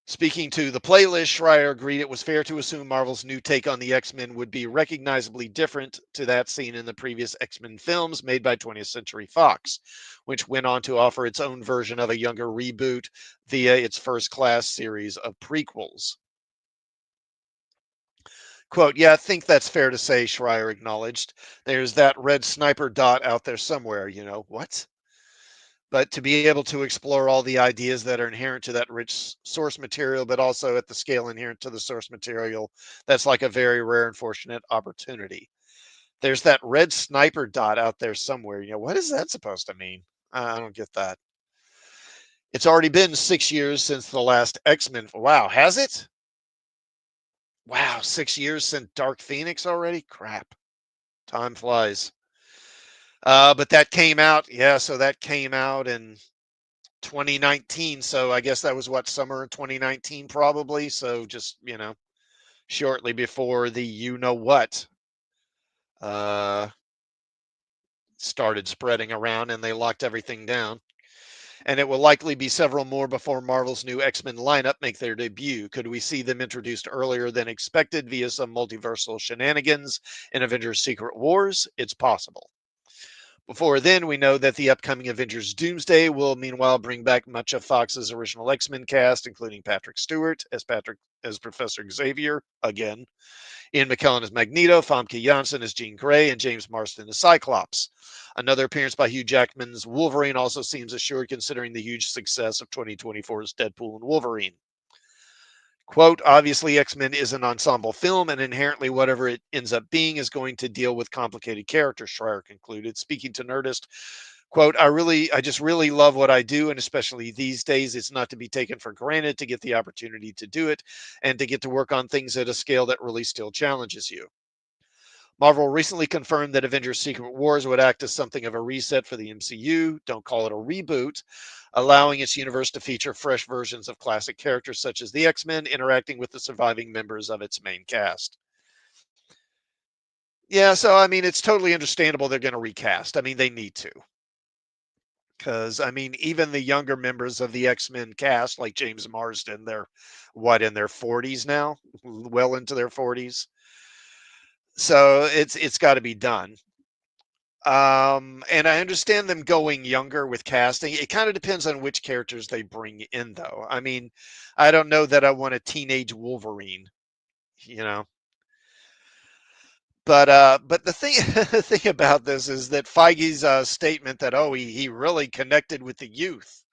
Speaking to the playlist, Schreier agreed it was fair to assume Marvel's new take on the X-Men would be recognizably different to that seen in the previous X-Men films made by 20th Century Fox, which went on to offer its own version of a younger reboot via its First Class series of prequels. Quote, "Yeah, I think that's fair to say," Schreier acknowledged. "There's that red sniper dot out there somewhere, what? But to be able to explore all the ideas that are inherent to that rich source material, but also at the scale inherent to the source material, that's like a very rare and fortunate opportunity. There's that red sniper dot out there somewhere. What is that supposed to mean? I don't get that. It's already been 6 years since the last X-Men. Wow, has it? Wow, 6 years since Dark Phoenix already? Crap. Time flies. But that came out, yeah, so that came out in 2019. So I guess that was what, summer 2019, probably. So just, shortly before the what uh, started spreading around and they locked everything down. And it will likely be several more before Marvel's new X-Men lineup make their debut. Could we see them introduced earlier than expected via some multiversal shenanigans in Avengers Secret Wars? It's possible. Before then, we know that the upcoming Avengers Doomsday will meanwhile bring back much of Fox's original X-Men cast, including Patrick Stewart as Professor Xavier again, Ian McKellen as Magneto, Famke Janssen as Jean Grey, and James Marsden as Cyclops. Another appearance by Hugh Jackman's Wolverine also seems assured considering the huge success of 2024's Deadpool and Wolverine. Quote, "Obviously, X-Men is an ensemble film, and inherently whatever it ends up being is going to deal with complicated characters," Schreier concluded. Speaking to Nerdist, quote, I just really love what I do, and especially these days, it's not to be taken for granted to get the opportunity to do it and to get to work on things at a scale that really still challenges you. Marvel recently confirmed that Avengers Secret Wars would act as something of a reset for the MCU. Don't call it a reboot, allowing its universe to feature fresh versions of classic characters such as the X-Men interacting with the surviving members of its main cast. Yeah, so I mean, it's totally understandable they're going to recast. I mean, they need to. Because, I mean, even the younger members of the X-Men cast, like James Marsden, they're what, in their 40s now? Well into their 40s. So it's got to be done. And I understand them going younger with casting. It kind of depends on which characters they bring in, though. I mean, I don't know that I want a teenage Wolverine, you know. But the thing the thing about this is that Feige's statement that he really connected with the youth.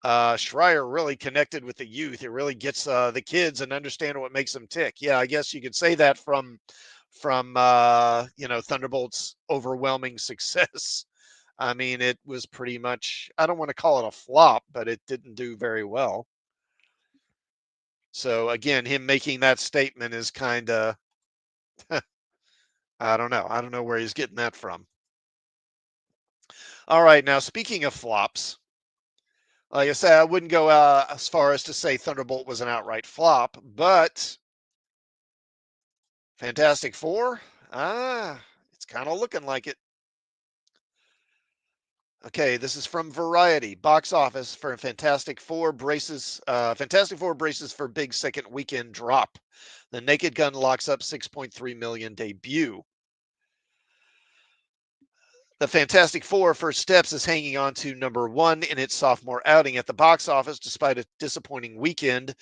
Schreier really connected with the youth. It really gets the kids and understand what makes them tick. Yeah, I guess you could say that from Thunderbolt's overwhelming success. I mean, it was pretty much, I don't want to call it a flop, but it didn't do very well. So again, him making that statement is kind of, I don't know. I don't know where he's getting that from. All right, now speaking of flops, like I said, I wouldn't go as far as to say Thunderbolt was an outright flop, but Fantastic Four, it's kind of looking like it. Okay, this is from Variety. Box office for Fantastic Four braces for big second weekend drop. The Naked Gun locks up 6.3 million debut. The Fantastic Four First Steps is hanging on to number one in its sophomore outing at the box office despite a disappointing weekend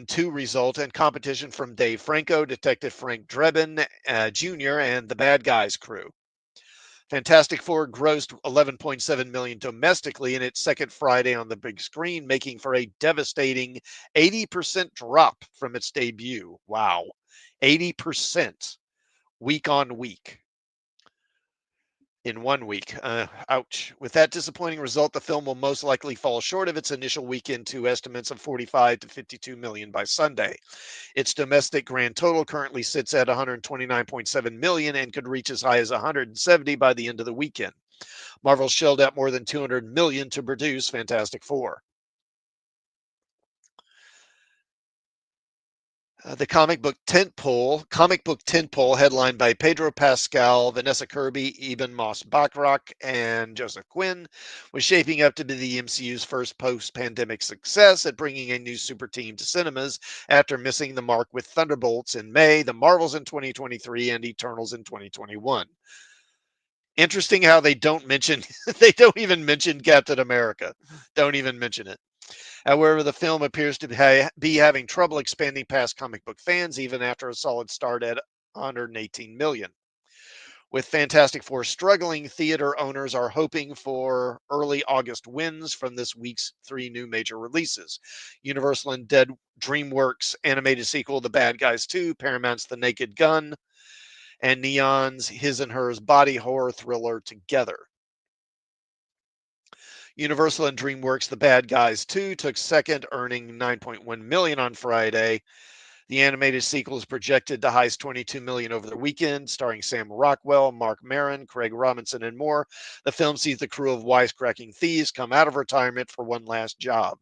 two result and competition from Dave Franco, Detective Frank Drebin Jr., and the Bad Guys crew. Fantastic Four grossed 11.7 million domestically in its second Friday on the big screen, making for a devastating 80% drop from its debut. Wow. 80% week on week in 1 week. Ouch. With that disappointing result, the film will most likely fall short of its initial weekend two estimates of 45 to 52 million by Sunday. Its domestic grand total currently sits at 129.7 million and could reach as high as 170 by the end of the weekend. Marvel shelled out more than 200 million to produce Fantastic Four. The comic book tentpole, headlined by Pedro Pascal, Vanessa Kirby, Eben Moss Bachrach, and Joseph Quinn, was shaping up to be the MCU's first post-pandemic success at bringing a new super team to cinemas after missing the mark with Thunderbolts in May, The Marvels in 2023, and Eternals in 2021. Interesting how they don't mention they don't even mention Captain America. Don't even mention it. However, the film appears to be having trouble expanding past comic book fans even after a solid start at 118 million. With Fantastic Four struggling, theater owners are hoping for early August wins from this week's three new major releases. Universal and Dead DreamWorks animated sequel The Bad Guys 2, Paramount's The Naked Gun, and Neon's His and Hers body horror thriller Together. Universal and DreamWorks The Bad Guys 2 took second, earning 9.1 million on Friday. The animated sequel is projected to heist 22 million over the weekend, starring Sam Rockwell, Mark Maron, Craig Robinson, and more. The film sees the crew of wisecracking thieves come out of retirement for one last job.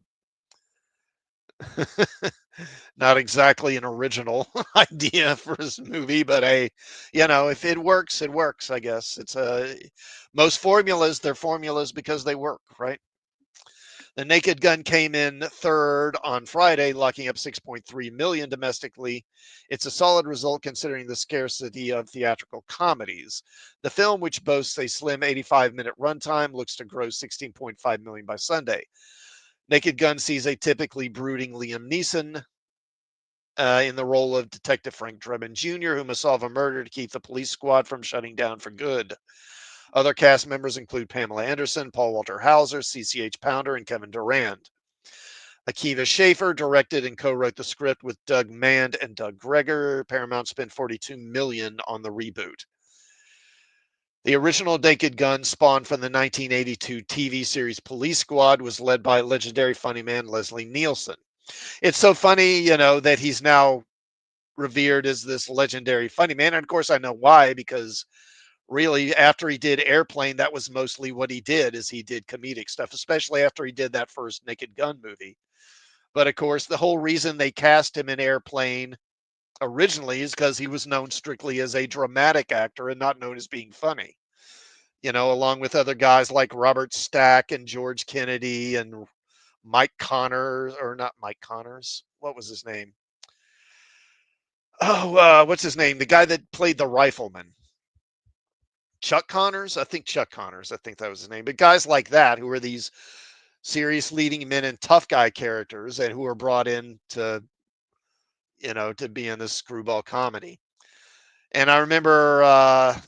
Not exactly an original idea for this movie, but hey, if it works, it works. I guess it's most formulas. They're formulas because they work, right? The Naked Gun came in third on Friday, locking up 6.3 million domestically. It's a solid result considering the scarcity of theatrical comedies. The film, which boasts a slim 85-minute runtime, looks to gross 16.5 million by Sunday. Naked Gun sees a typically brooding Liam Neeson in the role of Detective Frank Drebin Jr., who must solve a murder to keep the police squad from shutting down for good. Other cast members include Pamela Anderson, Paul Walter Hauser, CCH Pounder, and Kevin Durand. Akiva Schaffer directed and co-wrote the script with Doug Mand and Doug Greger. Paramount spent 42 million on the reboot. The original Naked Gun, spawned from the 1982 TV series Police Squad, was led by legendary funny man Leslie Nielsen. It's so funny, that he's now revered as this legendary funny man. And of course, I know why, because really after he did Airplane, that was mostly what he did, is he did comedic stuff, especially after he did that first Naked Gun movie. But of course, the whole reason they cast him in Airplane originally is because he was known strictly as a dramatic actor and not known as being funny. Along with other guys like Robert Stack and George Kennedy and Mike Connors, or not Mike Connors. What was his name? Oh, what's his name? The guy that played the rifleman. Chuck Connors? I think Chuck Connors. I think that was his name. But guys like that who are these serious leading men and tough guy characters and who are brought in to be in this screwball comedy. And I remember, I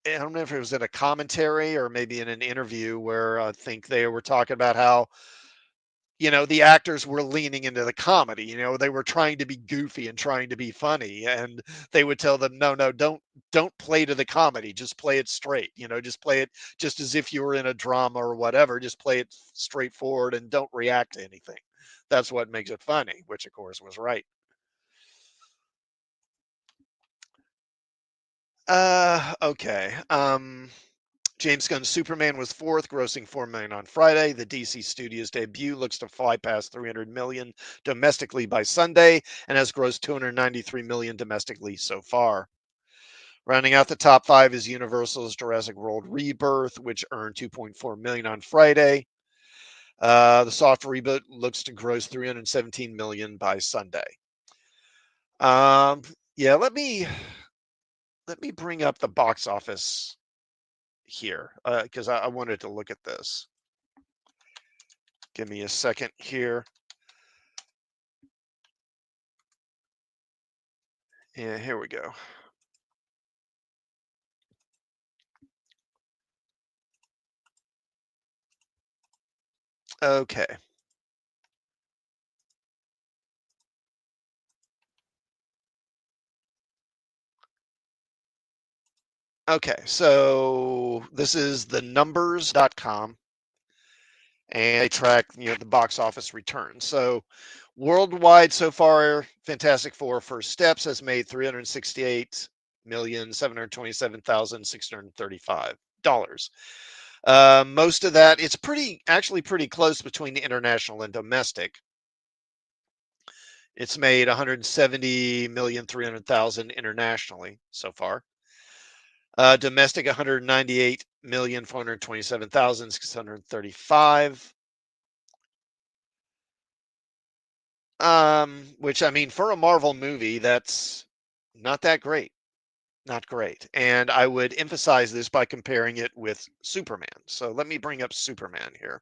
don't remember if it was in a commentary or maybe in an interview where I think they were talking about how, the actors were leaning into the comedy. They were trying to be goofy and trying to be funny, and they would tell them, no, no, don't play to the comedy. Just play it straight. Just play it just as if you were in a drama or whatever. Just play it straightforward and don't react to anything. That's what makes it funny, which of course was right. Okay. James Gunn's Superman was fourth, grossing 4 million on Friday. The DC Studios debut looks to fly past 300 million domestically by Sunday and has grossed 293 million domestically so far. Rounding out the top five is Universal's Jurassic World Rebirth, which earned 2.4 million on Friday. The soft reboot looks to gross 317 million by Sunday. Yeah, let me bring up the box office here because I wanted to look at this. Give me a second here. Yeah, here we go. Okay. Okay. So this is the numbers.com and they track, the box office returns. So worldwide so far, Fantastic Four First Steps has made $368,727,635. Most of that, it's actually pretty close between the international and domestic. It's made 170,300,000 internationally so far. Domestic 198,427,635. Which I mean, for a Marvel movie, that's not that great. Not great. And I would emphasize this by comparing it with Superman. So let me bring up Superman here.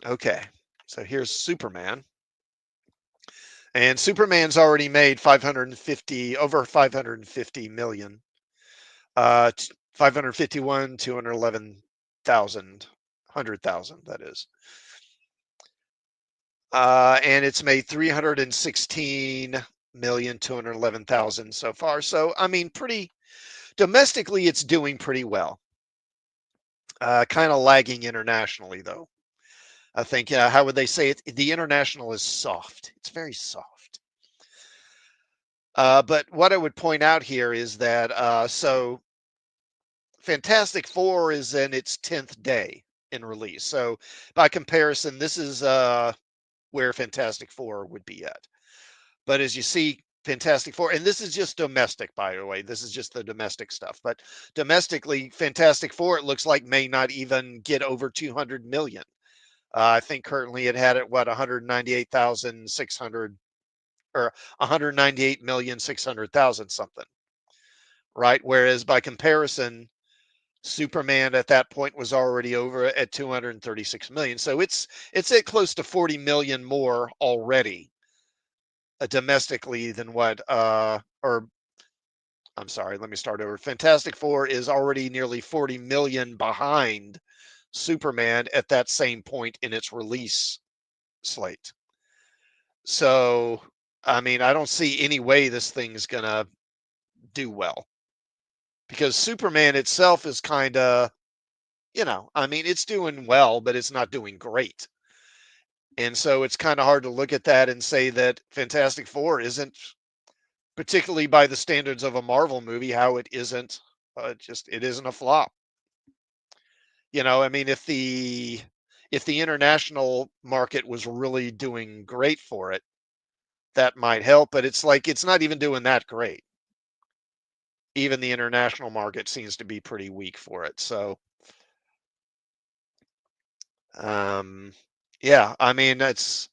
Okay. So here's Superman. And Superman's already made 550 over 550 million. 551, 211,000, 100,000, that is. And it's made 316,211,000 so far. So, I mean, domestically, it's doing pretty well. Kind of lagging internationally, though. I think, how would they say it? The international is soft. It's very soft. But what I would point out here is that, so Fantastic Four is in its 10th day in release. So by comparison, this is where Fantastic Four would be at. But as you see, Fantastic Four, and this is just domestic, by the way. This is just the domestic stuff. But domestically, Fantastic Four, it looks like may not even get over 200 million. I think currently it had at what 198,600 or 198,600,000 something, right? Whereas by comparison, Superman at that point was already over at 236 million. So it's at close to 40 million more already domestically than what or I'm sorry, let me start over. Fantastic Four is already nearly 40 million behind Superman at that same point in its release slate. So, I mean, I don't see any way this thing's going to do well because Superman itself is kind of, I mean, it's doing well, but it's not doing great. And so it's kind of hard to look at that and say that Fantastic Four isn't, particularly by the standards of a Marvel movie, how it isn't, it isn't a flop. I mean, if the international market was really doing great for it, that might help. But it's like it's not even doing that great. Even the international market seems to be pretty weak for it. So Um, yeah, I mean it's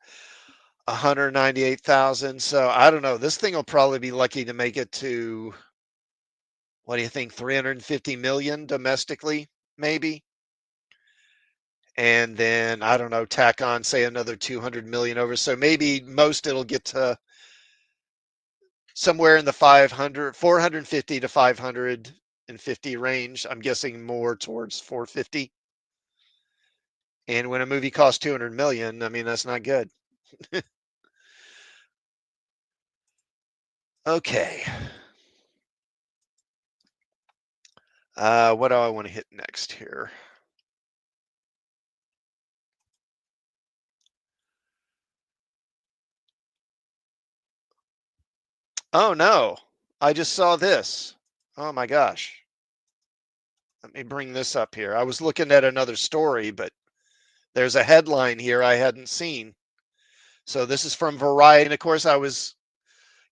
198,000. So I don't know. This thing will probably be lucky to make it to, what do you think, 350 million domestically, maybe? And then I don't know, tack on say another 200 million over. So maybe most it'll get to somewhere in the 500, 450 to 550 range. I'm guessing more towards 450. And when a movie costs 200 million, I mean that's not good. Okay. What do I want to hit next here? Oh no, I just saw this. Oh my gosh. Let me bring this up here. I was looking at another story, but there's a headline here I hadn't seen. So this is from Variety. And of course, I was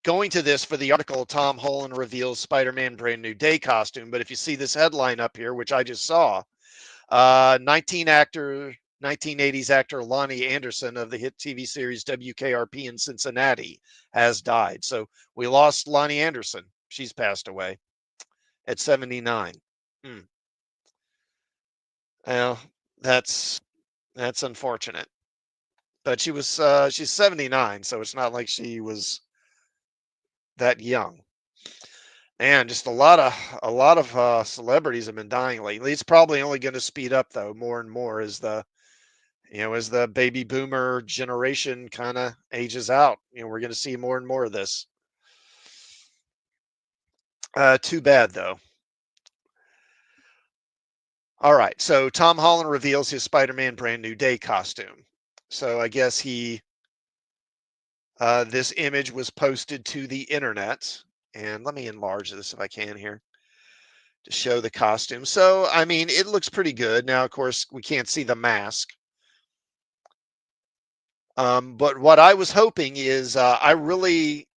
going to this for the article Tom Holland reveals Spider-Man brand new day costume. But if you see this headline up here, which I just saw, 1980s actor Lonnie Anderson of the hit TV series WKRP in Cincinnati has died. So we lost Lonnie Anderson. She's passed away at 79. Hmm. Well, that's that's unfortunate. But she's 79, so it's not like she was that young. And just a lot of celebrities have been dying lately. It's probably only going to speed up though, more and more as the baby boomer generation kind of ages out. We're going to see more and more of this. Too bad though. All right, so Tom Holland reveals his Spider-Man brand new day costume. So I guess this image was posted to the internet, and let me enlarge this if I can here to show the costume. So I mean, it looks pretty good. Now, of course, we can't see the mask. But what I was hoping is, I really,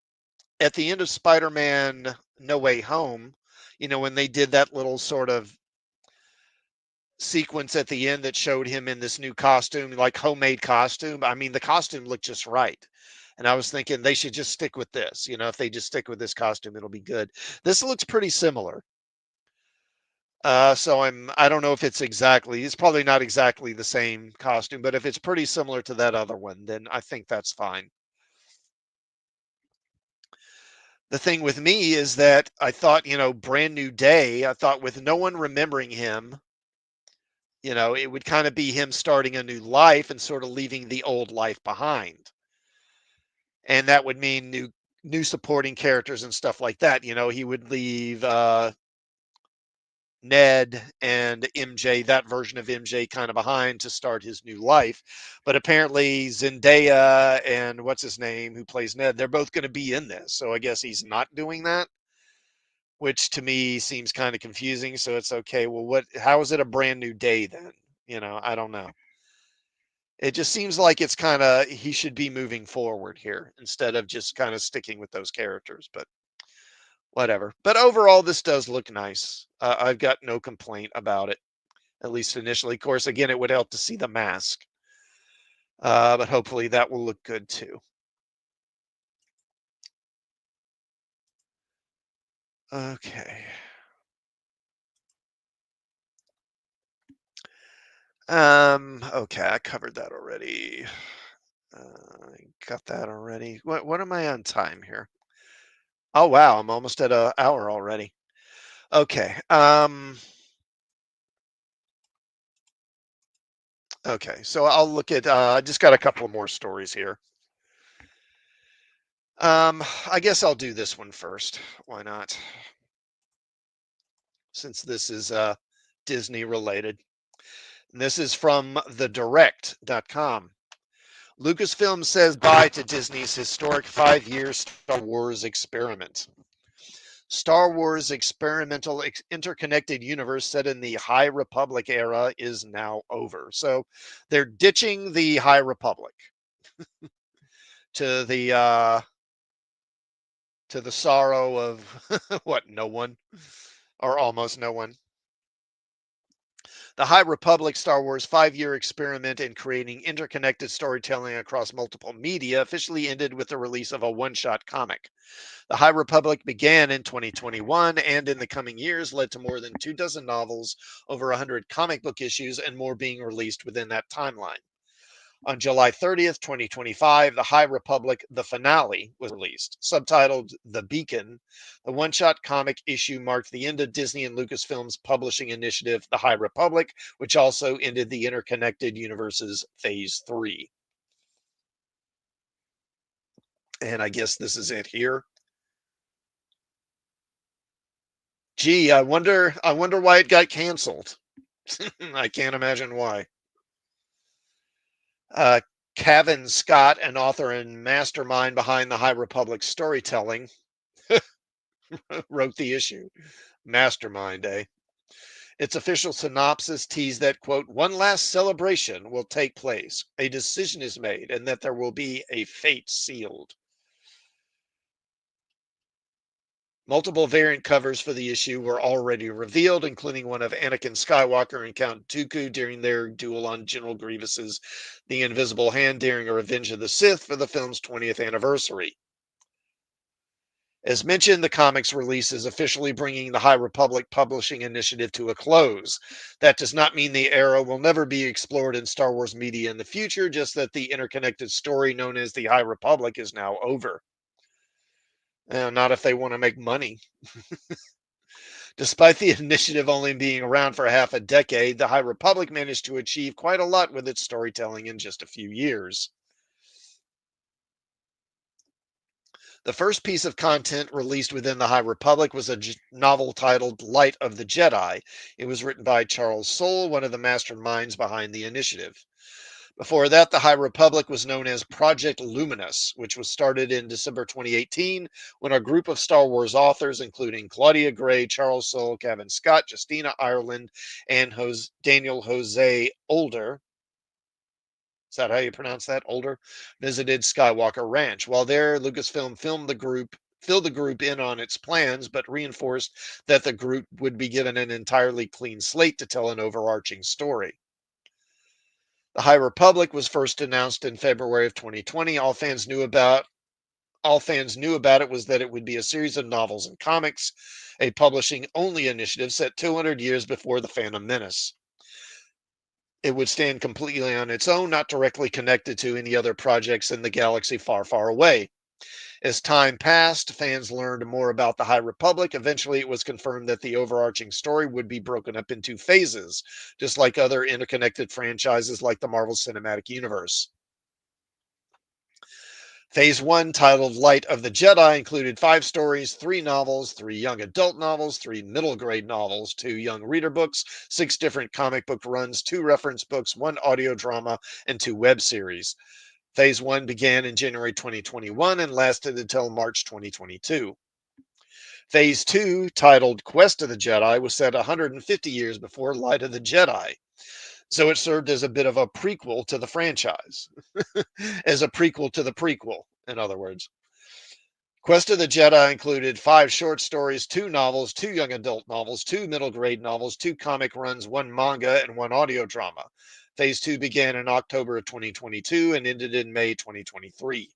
at the end of Spider-Man No Way Home, when they did that little sort of sequence at the end that showed him in this new costume, like homemade costume. I mean, the costume looked just right. And I was thinking they should just stick with this. If they just stick with this costume, it'll be good. This looks pretty similar. So I don't know if it's probably not exactly the same costume, but if it's pretty similar to that other one, then I think that's fine. The thing with me is that I thought, brand new day, I thought with no one remembering him, it would kind of be him starting a new life and sort of leaving the old life behind. And that would mean new supporting characters and stuff like that. He would leave Ned and MJ, that version of MJ, kind of behind to start his new life. But apparently Zendaya and what's his name, who plays Ned, they're both going to be in this. So I guess he's not doing that, which to me seems kind of confusing. So it's okay. Well, how is it a brand new day then? I don't know. It just seems like it's kind of he should be moving forward here instead of just kind of sticking with those characters. But whatever. But overall, this does look nice. I've got no complaint about it, at least initially. Of course, again, it would help to see the mask, but hopefully that will look good too. Okay. Okay, I covered that already. I got that already. What am I on time here? Oh wow, I'm almost at an hour already. Okay. Okay, so I'll look at. I just got a couple of more stories here. I guess I'll do this one first. Why not? Since this is Disney related. And this is from thedirect.com. Lucasfilm says bye to Disney's historic 5-year Star Wars experiment. Star Wars experimental interconnected universe set in the High Republic era is now over. So they're ditching the High Republic to the sorrow of what, no one or almost no one. The High Republic Star Wars 5-year experiment in creating interconnected storytelling across multiple media officially ended with the release of a one-shot comic. The High Republic began in 2021 and in the coming years led to more than 24 novels, over 100 comic book issues, and more being released within that timeline. On July 30th, 2025, The High Republic The Finale was released. Subtitled The Beacon, the one shot comic issue marked the end of Disney and Lucasfilm's publishing initiative, The High Republic, which also ended the Interconnected Universes Phase 3. And I guess this is it here. Gee, I wonder why it got canceled. I can't imagine why. Uh, Cavan Scott, an author and mastermind behind the High Republic storytelling, wrote the issue. Mastermind, eh? Its official synopsis teased that, quote, one last celebration will take place, a decision is made, and that there will be a fate sealed. Multiple variant covers for the issue were already revealed, including one of Anakin Skywalker and Count Dooku during their duel on General Grievous's The Invisible Hand during a Revenge of the Sith for the film's 20th anniversary. As mentioned, the comics release is officially bringing the High Republic publishing initiative to a close. That does not mean the era will never be explored in Star Wars media in the future, just that the interconnected story known as the High Republic is now over. Not if they want to make money. Despite the initiative only being around for half a decade, the High Republic managed to achieve quite a lot with its storytelling in just a few years. The first piece of content released within the High Republic was a novel titled Light of the Jedi. It was written by Charles Soule, one of the masterminds behind the initiative. Before that, the High Republic was known as Project Luminous, which was started in December 2018 when a group of Star Wars authors, including Claudia Gray, Charles Soule, Cavan Scott, Justina Ireland, and Daniel Jose Older, is that how you pronounce that? Older, visited Skywalker Ranch. While there, Lucasfilm filled the group in on its plans, but reinforced that the group would be given an entirely clean slate to tell an overarching story. The High Republic was first announced in February of 2020. All fans knew about it was that it would be a series of novels and comics, a publishing only initiative set 200 years before the Phantom Menace. It would stand completely on its own, not directly connected to any other projects in the galaxy far, far away. As time passed, fans learned more about the High Republic. Eventually, it was confirmed that the overarching story would be broken up into phases, just like other interconnected franchises like the Marvel Cinematic Universe. Phase 1, titled Light of the Jedi, included 5 stories, 3 novels, 3 young adult novels, 3 middle grade novels, 2 young reader books, 6 different comic book runs, 2 reference books, 1 audio drama, and 2 web series. Phase 1 began in January 2021 and lasted until March 2022. Phase 2, titled Quest of the Jedi, was set 150 years before Light of the Jedi. So it served as a bit of a prequel to the franchise, as a prequel to the prequel, in other words. Quest of the Jedi included 5 short stories, 2 novels, 2 young adult novels, 2 middle grade novels, 2 comic runs, 1 manga, and 1 audio drama. Phase 2 began in October of 2022 and ended in May 2023.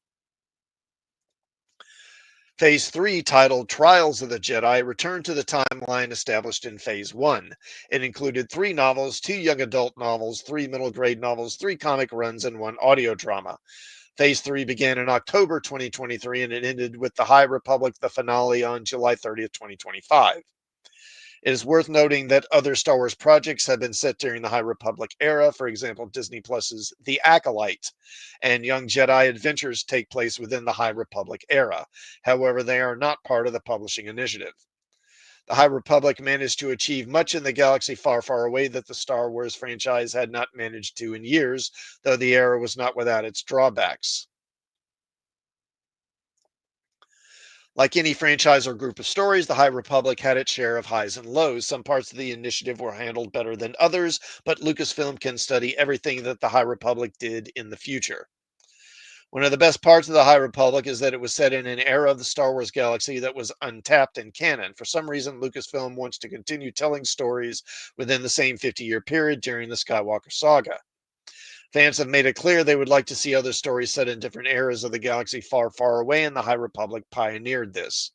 Phase 3, titled Trials of the Jedi, returned to the timeline established in Phase 1. It included 3 novels, 2 young adult novels, 3 middle grade novels, 3 comic runs, and 1 audio drama. Phase 3 began in October 2023 and it ended with the High Republic, the finale, on July 30th, 2025. It is worth noting that other Star Wars projects have been set during the High Republic era. For example, Disney Plus's The Acolyte and Young Jedi Adventures take place within the High Republic era. However, they are not part of the publishing initiative. The High Republic managed to achieve much in the galaxy far, far away that the Star Wars franchise had not managed to in years, though the era was not without its drawbacks. Like any franchise or group of stories, the High Republic had its share of highs and lows. Some parts of the initiative were handled better than others, but Lucasfilm can study everything that the High Republic did in the future. One of the best parts of the High Republic is that it was set in an era of the Star Wars galaxy that was untapped in canon. For some reason, Lucasfilm wants to continue telling stories within the same 50-year period during the Skywalker saga. Fans have made it clear they would like to see other stories set in different eras of the galaxy far, far away, and the High Republic pioneered this.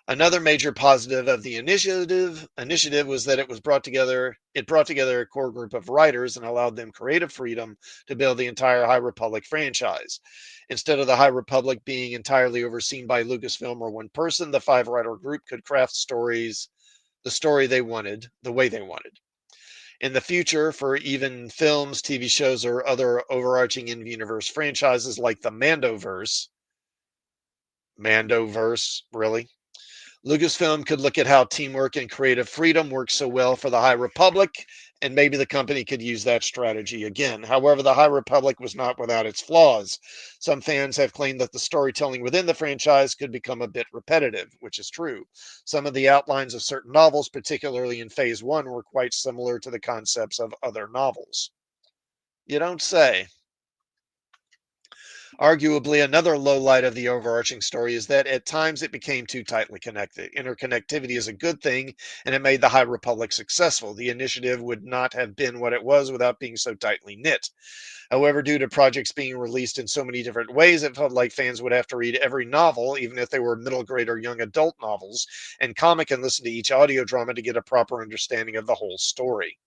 Another major positive of the initiative was that it brought together a core group of writers and allowed them creative freedom to build the entire High Republic franchise. Instead of the High Republic being entirely overseen by Lucasfilm or one person, the five-writer group could craft the story they wanted, the way they wanted. In the future, for even films, TV shows, or other overarching in-universe franchises like the Mandoverse, really? Lucasfilm could look at how teamwork and creative freedom works so well for the High Republic, and maybe the company could use that strategy again. However, the High Republic was not without its flaws. Some fans have claimed that the storytelling within the franchise could become a bit repetitive, which is true. Some of the outlines of certain novels, particularly in Phase 1, were quite similar to the concepts of other novels. You don't say. Arguably, another low light of the overarching story is that at times it became too tightly connected. Interconnectivity is a good thing, and it made the High Republic successful. The initiative would not have been what it was without being so tightly knit. However, due to projects being released in so many different ways, it felt like fans would have to read every novel, even if they were middle grade or young adult novels, and comic and listen to each audio drama to get a proper understanding of the whole story.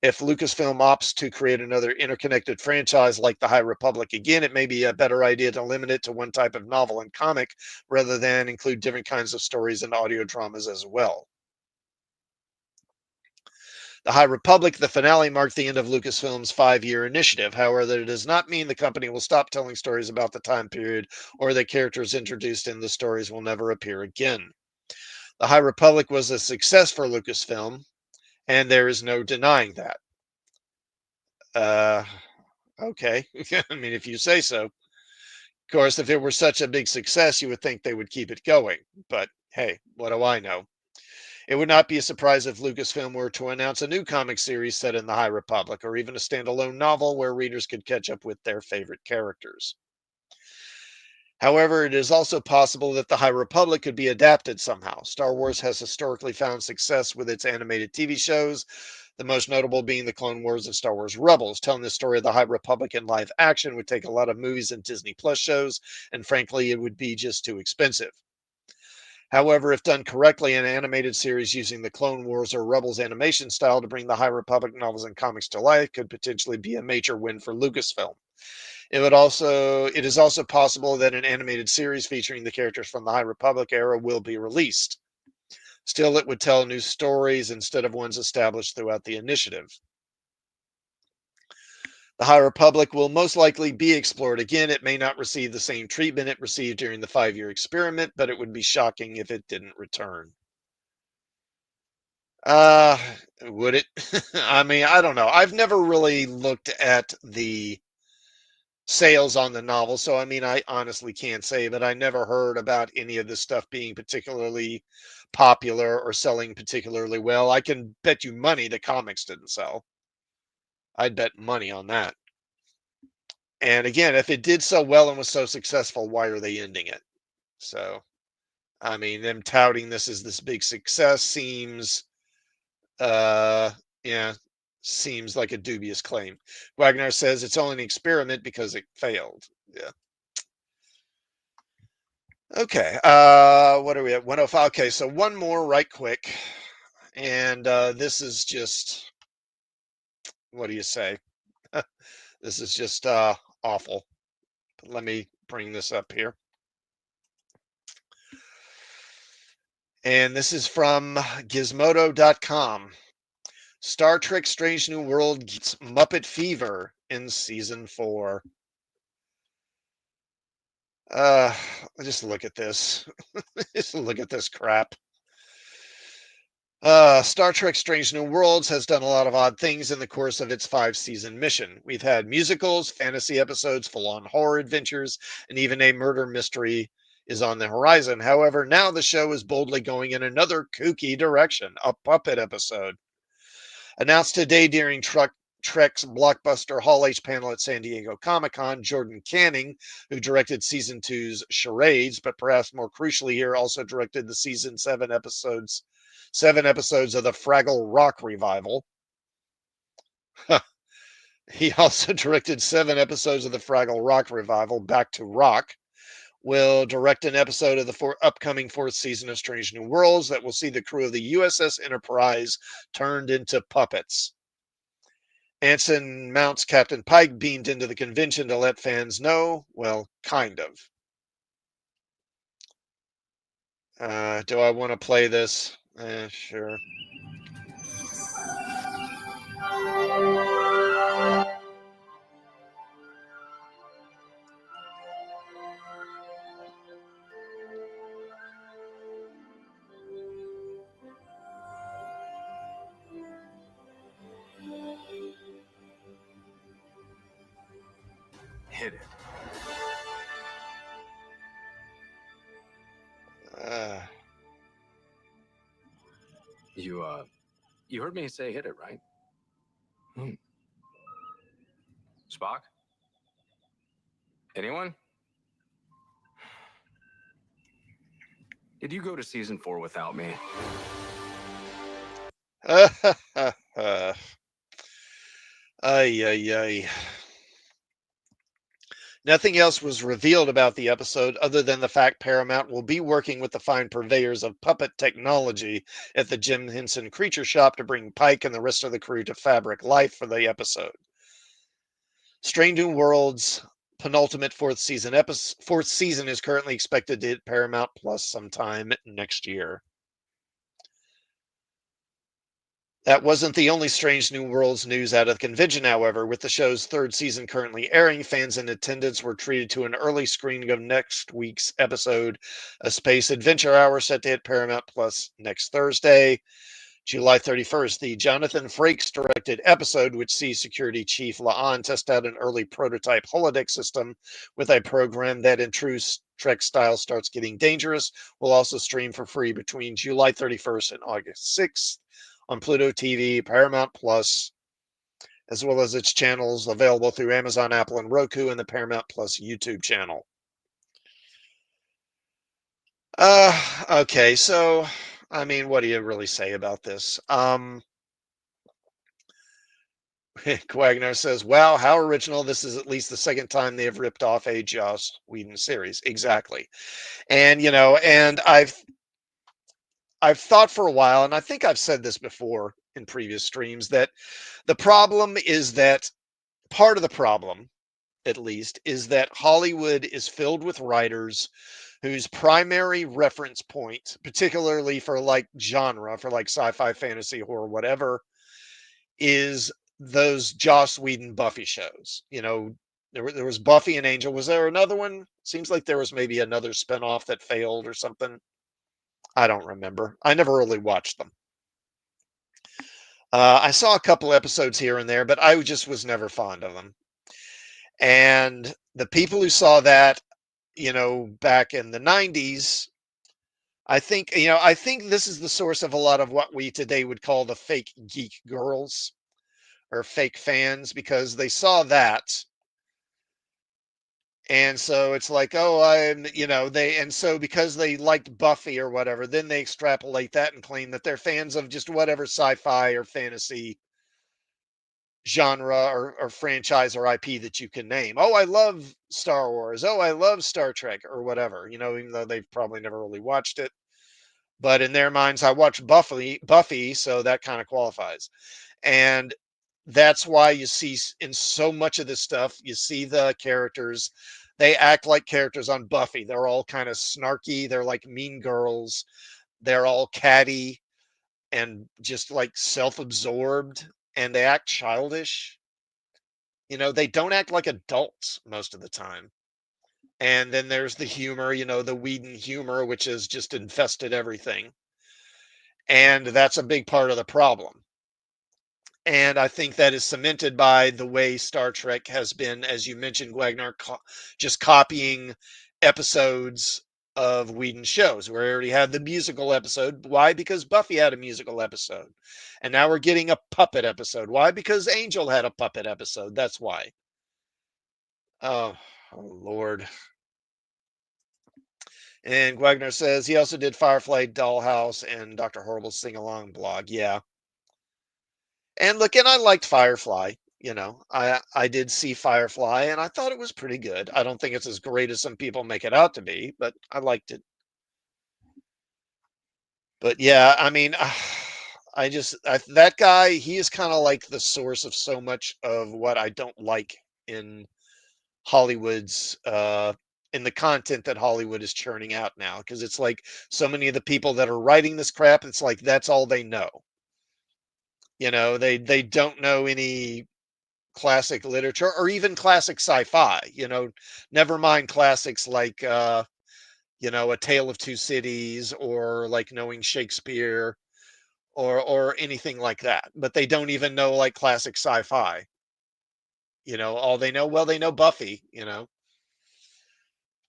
If Lucasfilm opts to create another interconnected franchise like the High Republic again, it may be a better idea to limit it to one type of novel and comic rather than include different kinds of stories and audio dramas as well. The High Republic, the finale, marked the end of Lucasfilm's 5-year initiative. However, that does not mean the company will stop telling stories about the time period or that characters introduced in the stories will never appear again. The High Republic was a success for Lucasfilm, and there is no denying that. Uh, Okay. I mean, if you say so. Of course, if it were such a big success, you would think they would keep it going. But hey, what do I know? It would not be a surprise if Lucasfilm were to announce a new comic series set in the High Republic, or even a standalone novel where readers could catch up with their favorite characters. However, it is also possible that the High Republic could be adapted somehow. Star Wars has historically found success with its animated TV shows, the most notable being the Clone Wars and Star Wars Rebels. Telling the story of the High Republic in live action would take a lot of movies and Disney Plus shows, and frankly, it would be just too expensive. However, if done correctly, an animated series using the Clone Wars or Rebels animation style to bring the High Republic novels and comics to life could potentially be a major win for Lucasfilm. It is also possible that an animated series featuring the characters from the High Republic era will be released. Still, it would tell new stories instead of ones established throughout the initiative. The High Republic will most likely be explored again. It may not receive the same treatment it received during the 5-year experiment, but it would be shocking if it didn't return. Uh, would it? I mean, I don't know. I've never really looked at the sales on the novel, so I mean, I honestly can't say, but I never heard about any of this stuff being particularly popular or selling particularly well. I can bet you money the comics didn't sell. I'd bet money on that. And again, if it did so well and was so successful, why are they ending it? So, I mean, them touting this as this big success uh, yeah, seems like a dubious claim. Wagner says it's only an experiment because it failed. Yeah. Okay. What are we at? 105. Okay, so one more right quick. And this is just, what do you say? This is just awful. Let me bring this up here. And this is from gizmodo.com. Star Trek Strange New World gets Muppet Fever in season 4. Uh, just look at this. Just look at this crap. Star Trek Strange New Worlds has done a lot of odd things in the course of its 5-season mission. We've had musicals, fantasy episodes, full-on horror adventures, and even a murder mystery is on the horizon. However, now the show is boldly going in another kooky direction, a puppet episode. Announced today during Trek's blockbuster Hall H panel at San Diego Comic-Con, Jordan Canning, who directed season two's Charades, but perhaps more crucially here, also directed the seven episodes of the Fraggle Rock revival. He also directed 7 episodes of the Fraggle Rock revival, Back to Rock. Will direct an episode of the upcoming fourth season of Strange New Worlds that will see the crew of the USS Enterprise turned into puppets. Anson Mount's Captain Pike beamed into the convention to let fans know, well, kind of. Do I want to play this? Sure. Hit it. You heard me say hit it, right? Spock? Anyone? Did you go to season 4 without me? Ay, ay, ay. Nothing else was revealed about the episode other than the fact Paramount will be working with the fine purveyors of puppet technology at the Jim Henson Creature Shop to bring Pike and the rest of the crew to fabric life for the episode. Strange New Worlds penultimate fourth season is currently expected to hit Paramount Plus sometime next year. That wasn't the only Strange New Worlds news out of the convention, however. With the show's third season currently airing, fans in attendance were treated to an early screening of next week's episode, A Space Adventure Hour, set to hit Paramount Plus next Thursday, July 31st. The Jonathan Frakes directed episode, which sees Security Chief La'an test out an early prototype holodeck system with a program that, in true Trek style, starts getting dangerous, will also stream for free between July 31st and August 6th. On Pluto TV, Paramount Plus, as well as its channels available through Amazon, Apple, and Roku, and the Paramount Plus YouTube channel. Okay, so, I mean, what do you really say about this? Quagnar says, wow, how original. This is at least the second time they have ripped off a Joss Whedon series. Exactly. And, and I've thought for a while, and I think I've said this before in previous streams, that the problem is that part of the problem, at least, is that Hollywood is filled with writers whose primary reference point, particularly for like genre, for like sci-fi, fantasy, horror, whatever, is those Joss Whedon Buffy shows. There was Buffy and Angel. Was there another one? Seems like there was maybe another spinoff that failed or something. I don't remember. I never really watched them. I saw a couple episodes here and there, but I just was never fond of them. And the people who saw that, back in the 90s, I think this is the source of a lot of what we today would call the fake geek girls or fake fans, because they saw that. And so it's like, oh, and so because they liked Buffy or whatever, then they extrapolate that and claim that they're fans of just whatever sci-fi or fantasy genre or franchise or IP that you can name. Oh, I love Star Wars. Oh, I love Star Trek or whatever, even though they've probably never really watched it. But in their minds, I watched Buffy, so that kind of qualifies. And that's why you see in so much of this stuff, you see the characters, they act like characters on Buffy. They're all kind of snarky. They're like mean girls. They're all catty and just like self-absorbed, and they act childish. They don't act like adults most of the time. And then there's the humor, the Whedon humor, which has just infested everything. And that's a big part of the problem. And I think that is cemented by the way Star Trek has been, as you mentioned, Wagner, just copying episodes of Whedon's shows. We already had the musical episode. Why? Because Buffy had a musical episode. And now we're getting a puppet episode. Why? Because Angel had a puppet episode. That's why. Oh, Lord. And Wagner says he also did Firefly Dollhouse and Dr. Horrible's Sing Along blog. Yeah. And look, and I liked Firefly. I did see Firefly and I thought it was pretty good. I don't think it's as great as some people make it out to be, but I liked it. But yeah, I mean, that guy, he is kind of like the source of so much of what I don't like in Hollywood's in the content that Hollywood is churning out now, because it's like so many of the people that are writing this crap, it's like that's all they know. They don't know any classic literature or even classic sci-fi, never mind classics like A Tale of Two Cities, or like knowing Shakespeare, or anything like that. But they don't even know like classic sci-fi. All they know, well, they know Buffy,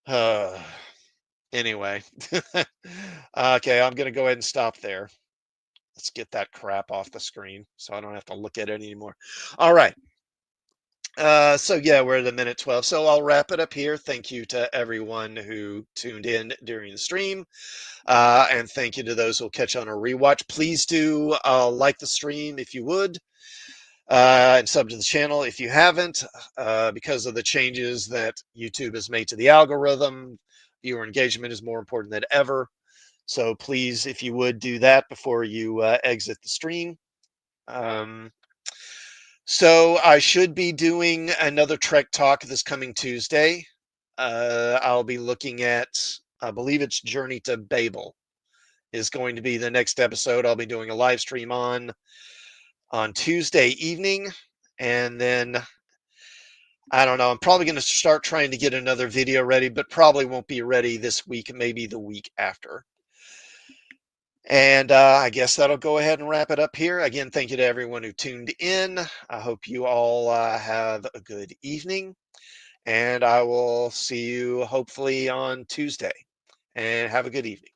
Uh, anyway. Okay, I'm gonna go ahead and stop there. Let's get that crap off the screen so I don't have to look at it anymore. All right. So yeah, we're at the minute 12. So I'll wrap it up here. Thank you to everyone who tuned in during the stream. And thank you to those who'll catch on a rewatch. Please do like the stream if you would. And sub to the channel if you haven't, because of the changes that YouTube has made to the algorithm. Viewer engagement is more important than ever. So please, if you would, do that before you exit the stream. So I should be doing another Trek Talk this coming Tuesday. I'll be looking at, I believe it's Journey to Babel is going to be the next episode. I'll be doing a live stream on Tuesday evening. And then, I don't know, I'm probably going to start trying to get another video ready, but probably won't be ready this week, maybe the week after. And I guess that'll go ahead and wrap it up here. Again, thank you to everyone who tuned in. I hope you all have a good evening. And I will see you hopefully on Tuesday. And have a good evening.